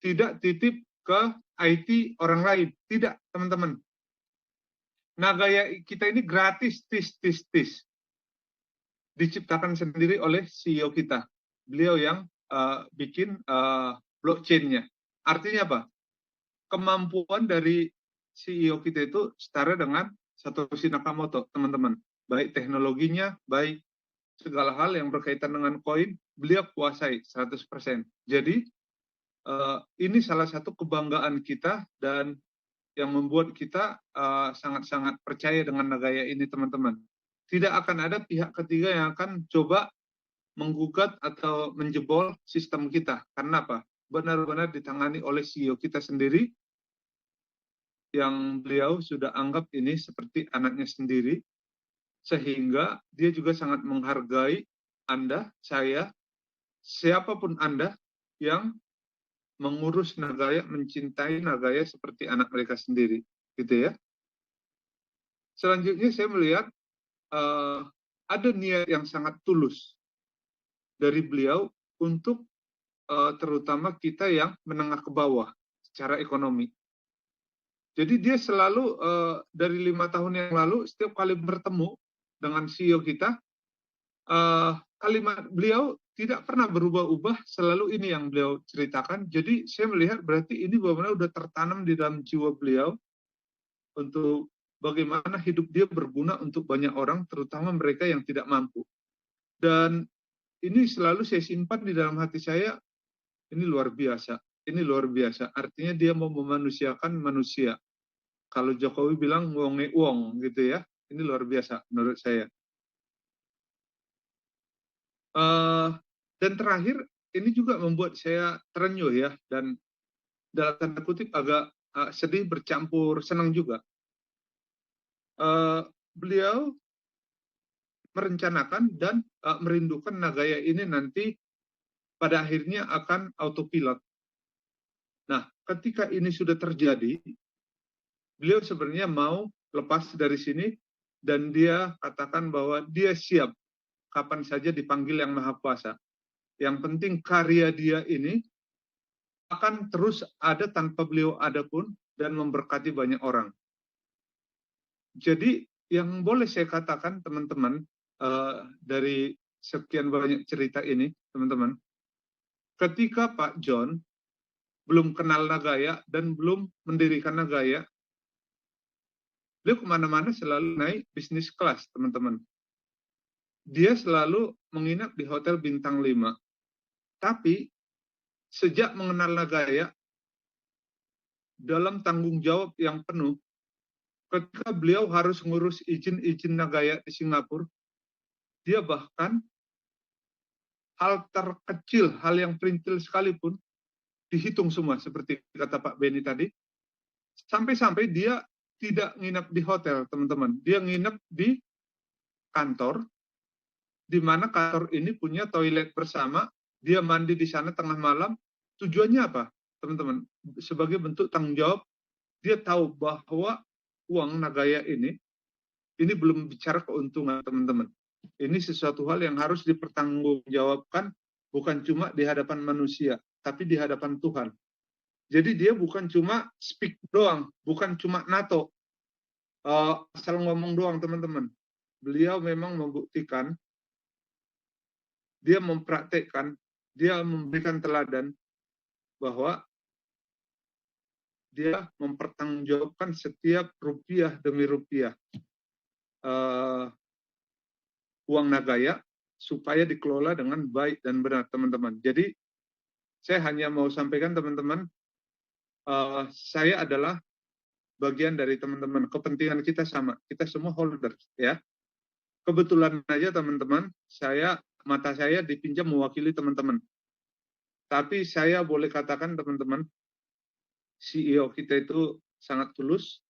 tidak titip ke IT orang lain. Tidak, teman-teman. Nagaya kita ini gratis, tis. Diciptakan sendiri oleh CEO kita. Beliau yang bikin blockchain-nya. Artinya apa? Kemampuan dari CEO kita itu setara dengan Satoshi Nakamoto, teman-teman. Baik teknologinya, baik segala hal yang berkaitan dengan koin, beliau kuasai 100%. Jadi, ini salah satu kebanggaan kita dan yang membuat kita sangat-sangat percaya dengan Nagaya ini, teman-teman. Tidak akan ada pihak ketiga yang akan coba menggugat atau menjebol sistem kita. Karena apa? Benar-benar ditangani oleh CEO kita sendiri, yang beliau sudah anggap ini seperti anaknya sendiri, sehingga dia juga sangat menghargai Anda, saya, siapapun Anda yang mengurus Nagaya, mencintai Nagaya seperti anak mereka sendiri, gitu ya. Selanjutnya saya melihat ada niat yang sangat tulus dari beliau untuk terutama kita yang menengah ke bawah secara ekonomi. Jadi dia selalu dari 5 tahun yang lalu setiap kali bertemu dengan CEO kita, kalimat beliau tidak pernah berubah-ubah, selalu ini yang beliau ceritakan. Jadi saya melihat berarti ini benar-benar sudah tertanam di dalam jiwa beliau untuk bagaimana hidup dia berguna untuk banyak orang, terutama mereka yang tidak mampu. Dan ini selalu saya simpan di dalam hati saya, ini luar biasa. Ini luar biasa. Artinya dia mau memanusiakan manusia. Kalau Jokowi bilang wonge wong gitu ya. Ini luar biasa menurut saya. Dan terakhir, ini juga membuat saya terenyuh ya, dan dalam tanda kutip agak sedih bercampur senang juga. Beliau merencanakan dan merindukan Nagaya ini nanti pada akhirnya akan autopilot. Nah, ketika ini sudah terjadi, beliau sebenarnya mau lepas dari sini dan dia katakan bahwa dia siap kapan saja dipanggil Yang Maha Kuasa. Yang penting karya dia ini akan terus ada tanpa beliau ada pun dan memberkati banyak orang. Jadi yang boleh saya katakan teman-teman dari sekian banyak cerita ini, teman-teman, ketika Pak John belum kenal Nagaya dan belum mendirikan Nagaya, beliau kemana-mana selalu naik bisnis kelas, teman-teman. Dia selalu menginap di hotel bintang 5. Tapi sejak mengenal Nagaya, dalam tanggung jawab yang penuh, ketika beliau harus ngurus izin-izin Nagaya di Singapura, dia bahkan hal terkecil, hal yang perintil sekalipun, dihitung semua, seperti kata Pak Benny tadi. Sampai-sampai dia tidak nginap di hotel, teman-teman. Dia nginap di kantor, di mana kantor ini punya toilet bersama, dia mandi di sana tengah malam. Tujuannya apa, teman-teman? Sebagai bentuk tanggung jawab, dia tahu bahwa uang Nagaya ini belum bicara keuntungan, teman-teman. Ini sesuatu hal yang harus dipertanggungjawabkan, bukan cuma di hadapan manusia, tapi di hadapan Tuhan. Jadi dia bukan cuma speak doang, bukan cuma NATO, asal ngomong doang, teman-teman. Beliau memang membuktikan, dia mempraktekkan, dia memberikan teladan bahwa dia mempertanggungjawabkan setiap rupiah demi rupiah uang Nagaya supaya dikelola dengan baik dan benar, teman-teman. Jadi saya hanya mau sampaikan, teman-teman, saya adalah bagian dari teman-teman. Kepentingan kita sama, kita semua holders, ya. Kebetulan aja, teman-teman, mata saya dipinjam mewakili teman-teman. Tapi saya boleh katakan, teman-teman, CEO kita itu sangat tulus.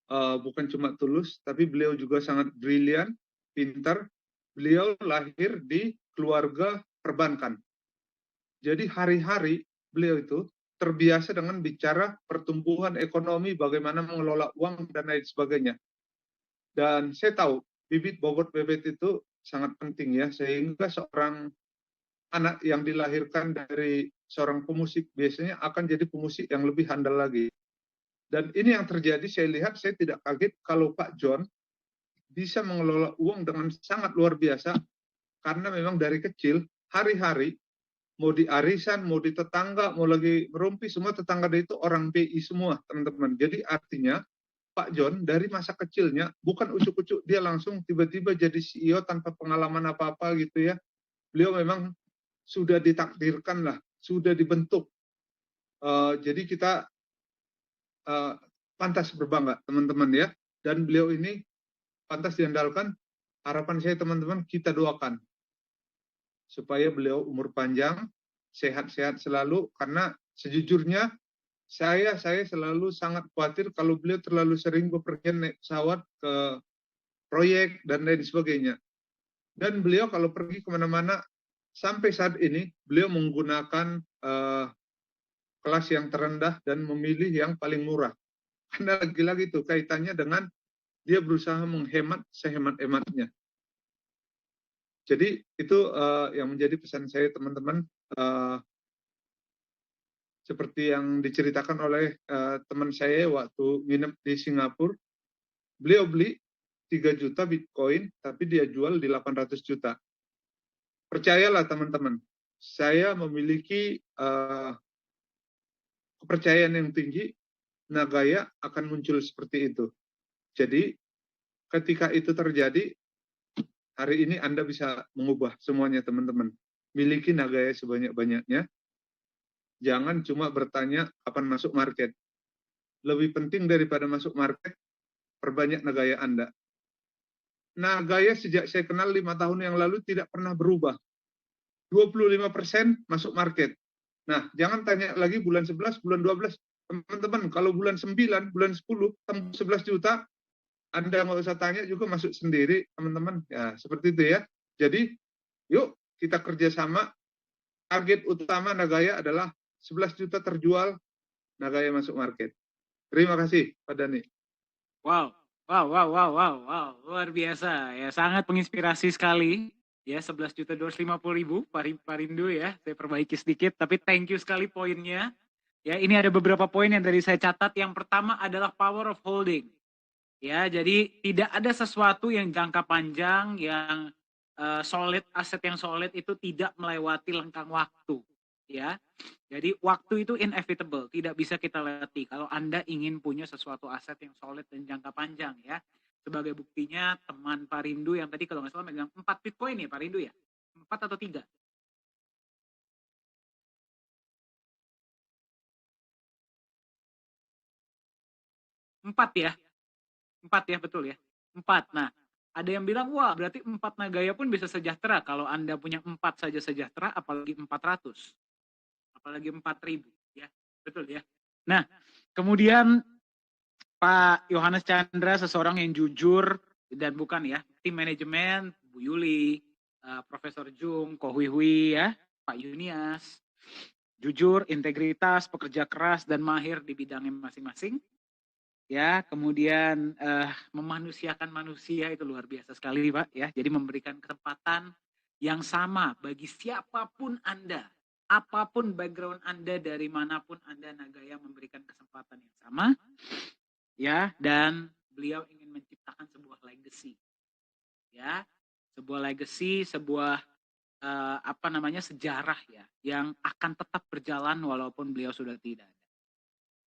Bukan cuma tulus, tapi beliau juga sangat brilian, pintar. Beliau lahir di keluarga perbankan. Jadi hari-hari beliau itu terbiasa dengan bicara pertumbuhan ekonomi, bagaimana mengelola uang, dan lain sebagainya. Dan saya tahu, bibit bobot bebet itu sangat penting ya, sehingga seorang anak yang dilahirkan dari seorang pemusik biasanya akan jadi pemusik yang lebih handal lagi. Dan ini yang terjadi, saya lihat, saya tidak kaget kalau Pak John bisa mengelola uang dengan sangat luar biasa, karena memang dari kecil, hari-hari, mau di arisan, mau di tetangga, mau lagi merumpi, semua tetangga dia itu orang BI semua, teman-teman. Jadi artinya, Pak John dari masa kecilnya, bukan ucuk-ucuk dia langsung tiba-tiba jadi CEO tanpa pengalaman apa-apa gitu ya. Beliau memang sudah ditakdirkan lah, sudah dibentuk. Jadi kita pantas berbangga teman-teman ya. Dan beliau ini pantas diandalkan. Harapan saya teman-teman, kita doakan supaya beliau umur panjang, sehat-sehat selalu, karena sejujurnya saya selalu sangat khawatir kalau beliau terlalu sering bepergian naik pesawat ke proyek dan lain sebagainya. Dan beliau kalau pergi kemana-mana, sampai saat ini beliau menggunakan kelas yang terendah dan memilih yang paling murah. Karena lagi-lagi itu kaitannya dengan dia berusaha menghemat sehemat-hematnya. Jadi itu yang menjadi pesan saya teman-teman. Seperti yang diceritakan oleh teman saya waktu nginep di Singapura, beliau beli 3 juta Bitcoin, tapi dia jual di 800 juta. Percayalah teman-teman, saya memiliki kepercayaan yang tinggi, Nagaya akan muncul seperti itu. Jadi ketika itu terjadi, hari ini Anda bisa mengubah semuanya teman-teman. Miliki Nagaya sebanyak-banyaknya. Jangan cuma bertanya kapan masuk market. Lebih penting daripada masuk market, perbanyak Nagaya Anda. Nagaya sejak saya kenal 5 tahun yang lalu tidak pernah berubah. 25% masuk market. Nah, jangan tanya lagi bulan 11, bulan 12. Teman-teman, kalau bulan 9, bulan 10, tembus 11 juta, Anda nggak usah tanya juga masuk sendiri, teman-teman. Ya, seperti itu ya. Jadi, yuk kita kerjasama. Target utama Nagaya adalah 11 juta terjual, Nagaya masuk market. Terima kasih, Pak Dhani. Wow, luar biasa ya, sangat menginspirasi sekali. Ya, 11.250.000 Pak Rindu ya, saya perbaiki sedikit, tapi thank you sekali poinnya. Ya, ini ada beberapa poin yang tadi saya catat. Yang pertama adalah power of holding. Ya, jadi tidak ada sesuatu yang jangka panjang, yang solid, aset yang solid itu tidak melewati lengkang waktu. Ya, jadi waktu itu inevitable, tidak bisa kita lewati. Kalau Anda ingin punya sesuatu aset yang solid dan jangka panjang ya. Sebagai buktinya teman Pak Rindu yang tadi kalau nggak salah megang 4 Bitcoin ya Pak Rindu ya? 4 atau 3? 4 ya? 4 ya, betul ya? 4. Nah, ada yang bilang, wah berarti 4 Nagaya pun bisa sejahtera. Kalau Anda punya 4 saja sejahtera, apalagi 400. Apalagi 4.000 ya. Betul ya? Nah, kemudian Pak Yohanes Chandra, seseorang yang jujur dan bukan ya, tim manajemen, Bu Yuli, Profesor Jung, Ko Hui Hui ya, Pak Yunias, jujur, integritas, pekerja keras dan mahir di bidangnya masing-masing. Ya, kemudian memanusiakan manusia itu luar biasa sekali Pak ya. Jadi memberikan kesempatan yang sama bagi siapapun Anda, apapun background Anda, dari manapun Anda, Nagaya memberikan kesempatan yang sama. Ya, dan beliau ingin menciptakan sebuah legacy. Ya, sebuah legacy, sebuah sejarah ya, yang akan tetap berjalan walaupun beliau sudah tidak ada.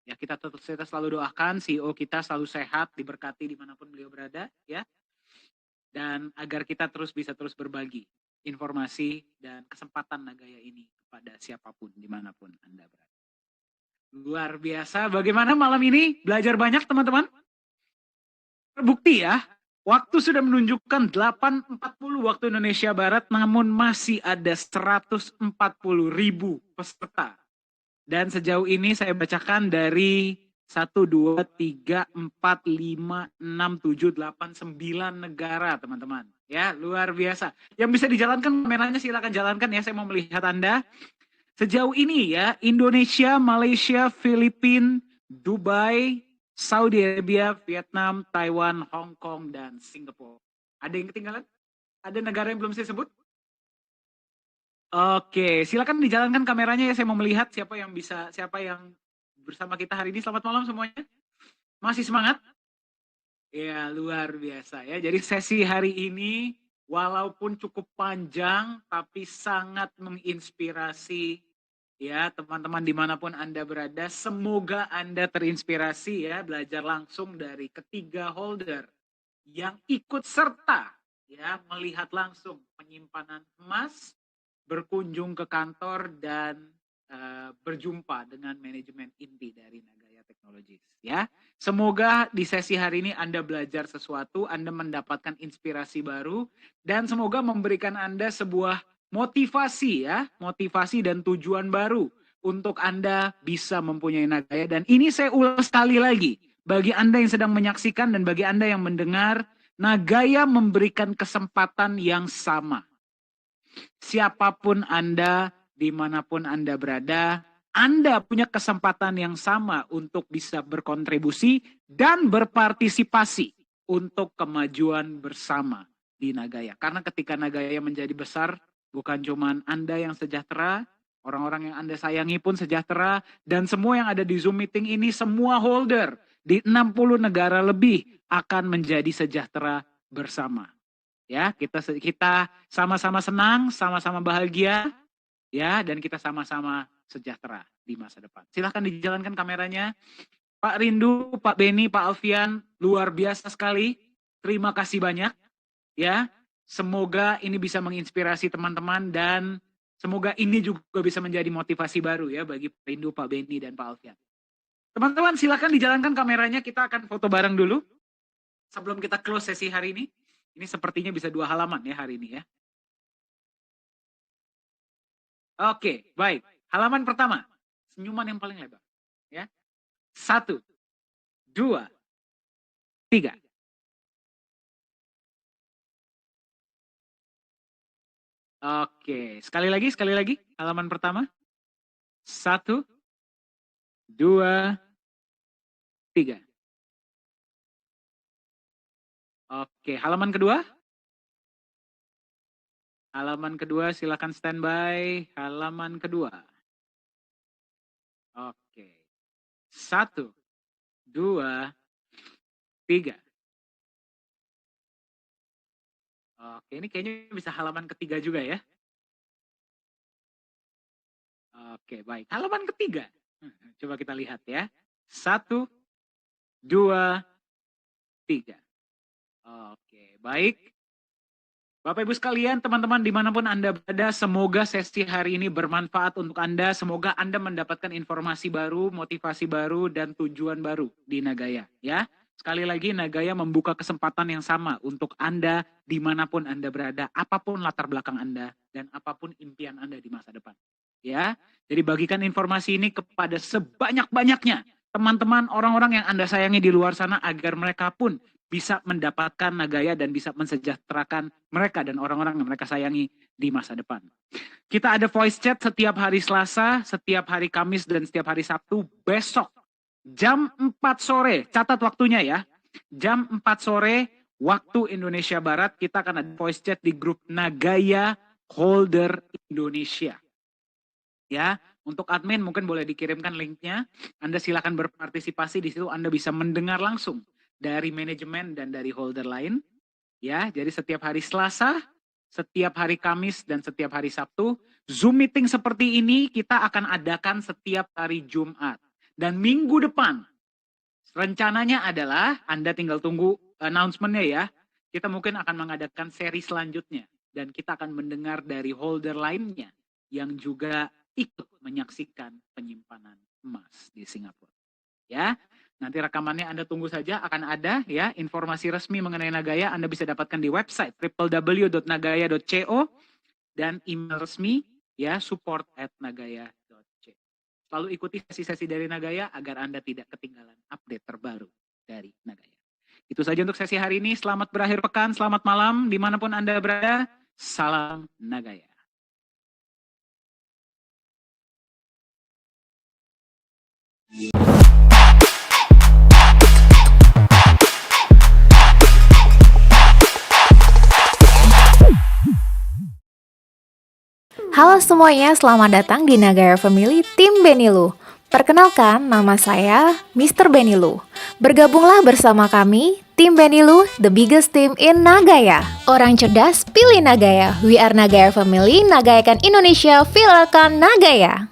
Ya, kita selalu doakan CEO kita selalu sehat, diberkati dimanapun beliau berada ya, dan agar kita bisa terus berbagi informasi dan kesempatan Nagaya ini kepada siapapun dimanapun Anda berada. Luar biasa. Bagaimana malam ini? Belajar banyak teman-teman? Terbukti ya, waktu sudah menunjukkan 8.40 waktu Indonesia Barat, namun masih ada 140.000 peserta. Dan sejauh ini saya bacakan dari 1, 2, 3, 4, 5, 6, 7, 8, 9 negara teman-teman. Ya, luar biasa. Yang bisa dijalankan kameranya silakan jalankan ya, saya mau melihat Anda. Sejauh ini ya, Indonesia, Malaysia, Filipina, Dubai, Saudi Arabia, Vietnam, Taiwan, Hong Kong, dan Singapura. Ada yang ketinggalan? Ada negara yang belum saya sebut? Oke, silakan dijalankan kameranya ya, saya mau melihat siapa yang bersama kita hari ini. Selamat malam semuanya. Masih semangat? Ya, luar biasa ya. Jadi sesi hari ini walaupun cukup panjang, tapi sangat menginspirasi ya teman-teman dimanapun Anda berada, semoga Anda terinspirasi ya belajar langsung dari ketiga holder yang ikut serta ya melihat langsung penyimpanan emas, berkunjung ke kantor dan berjumpa dengan manajemen inti dari Nagaya Technologies ya. Semoga di sesi hari ini Anda belajar sesuatu, Anda mendapatkan inspirasi baru dan semoga memberikan Anda sebuah motivasi ya, motivasi dan tujuan baru untuk Anda bisa mempunyai Nagaya. Dan ini saya ulang sekali lagi, bagi Anda yang sedang menyaksikan dan bagi Anda yang mendengar, Nagaya memberikan kesempatan yang sama. Siapapun Anda, dimanapun Anda berada, Anda punya kesempatan yang sama untuk bisa berkontribusi dan berpartisipasi untuk kemajuan bersama di Nagaya. Karena ketika Nagaya menjadi besar, bukan cuma Anda yang sejahtera, orang-orang yang Anda sayangi pun sejahtera, dan semua yang ada di Zoom meeting ini, semua holder di 60 negara lebih akan menjadi sejahtera bersama. Ya, kita sama-sama senang, sama-sama bahagia, ya, dan kita sama-sama sejahtera di masa depan. Silahkan dijalankan kameranya. Pak Rindu, Pak Beni, Pak Alfian, luar biasa sekali. Terima kasih banyak. Ya, semoga ini bisa menginspirasi teman-teman dan semoga ini juga bisa menjadi motivasi baru ya bagi Pak Rindu, Pak Beni, dan Pak Alfian. Teman-teman silahkan dijalankan kameranya. Kita akan foto bareng dulu sebelum kita close sesi hari ini. Ini sepertinya bisa 2 halaman ya hari ini ya. Oke, baik. Halaman pertama, senyuman yang paling lebar. Ya. 1, 2, 3. Oke, sekali lagi, halaman pertama. 1, 2, 3. Oke, halaman kedua. Halaman kedua, silakan standby. Halaman kedua. Oke. 1, 2, 3. Oke, ini kayaknya bisa halaman ketiga juga ya. Oke, baik. Halaman ketiga. Coba kita lihat ya. 1, 2, 3. Oke, baik. Bapak Ibu sekalian, teman-teman dimanapun Anda berada, semoga sesi hari ini bermanfaat untuk Anda. Semoga Anda mendapatkan informasi baru, motivasi baru, dan tujuan baru di Nagaya. Ya, sekali lagi Nagaya membuka kesempatan yang sama untuk Anda dimanapun Anda berada, apapun latar belakang Anda dan apapun impian Anda di masa depan. Ya, jadi bagikan informasi ini kepada sebanyak-banyaknya teman-teman, orang-orang yang Anda sayangi di luar sana agar mereka pun bisa mendapatkan Nagaya dan bisa mensejahterakan mereka dan orang-orang yang mereka sayangi di masa depan. Kita ada voice chat setiap hari Selasa, setiap hari Kamis, dan setiap hari Sabtu. Besok jam 4 sore, catat waktunya ya. Jam 4 sore waktu Indonesia Barat, kita akan ada voice chat di grup Nagaya Holder Indonesia. Ya, untuk admin mungkin boleh dikirimkan linknya. Anda silakan berpartisipasi di situ, Anda bisa mendengar langsung dari manajemen dan dari holder lain. Ya, jadi setiap hari Selasa, setiap hari Kamis, dan setiap hari Sabtu, Zoom meeting seperti ini kita akan adakan setiap hari Jumat. Dan minggu depan, rencananya adalah, Anda tinggal tunggu announcement-nya ya, kita mungkin akan mengadakan seri selanjutnya. Dan kita akan mendengar dari holder lainnya yang juga ikut menyaksikan penyimpanan emas di Singapura. Ya, nanti rekamannya Anda tunggu saja, akan ada ya informasi resmi mengenai Nagaya Anda bisa dapatkan di website www.nagaya.co dan email resmi ya support@nagaya.co. Selalu ikuti sesi-sesi dari Nagaya agar Anda tidak ketinggalan update terbaru dari Nagaya. Itu saja untuk sesi hari ini. Selamat berakhir pekan, selamat malam dimanapun Anda berada. Salam Nagaya. Halo semuanya, selamat datang di Nagaya Family Tim Benilu. Perkenalkan, nama saya Mr. Benilu. Bergabunglah bersama kami, Tim Benilu, the biggest team in Nagaya. Orang cerdas, pilih Nagaya. We are Nagaya Family, Nagayakan Indonesia, viralkan Nagaya.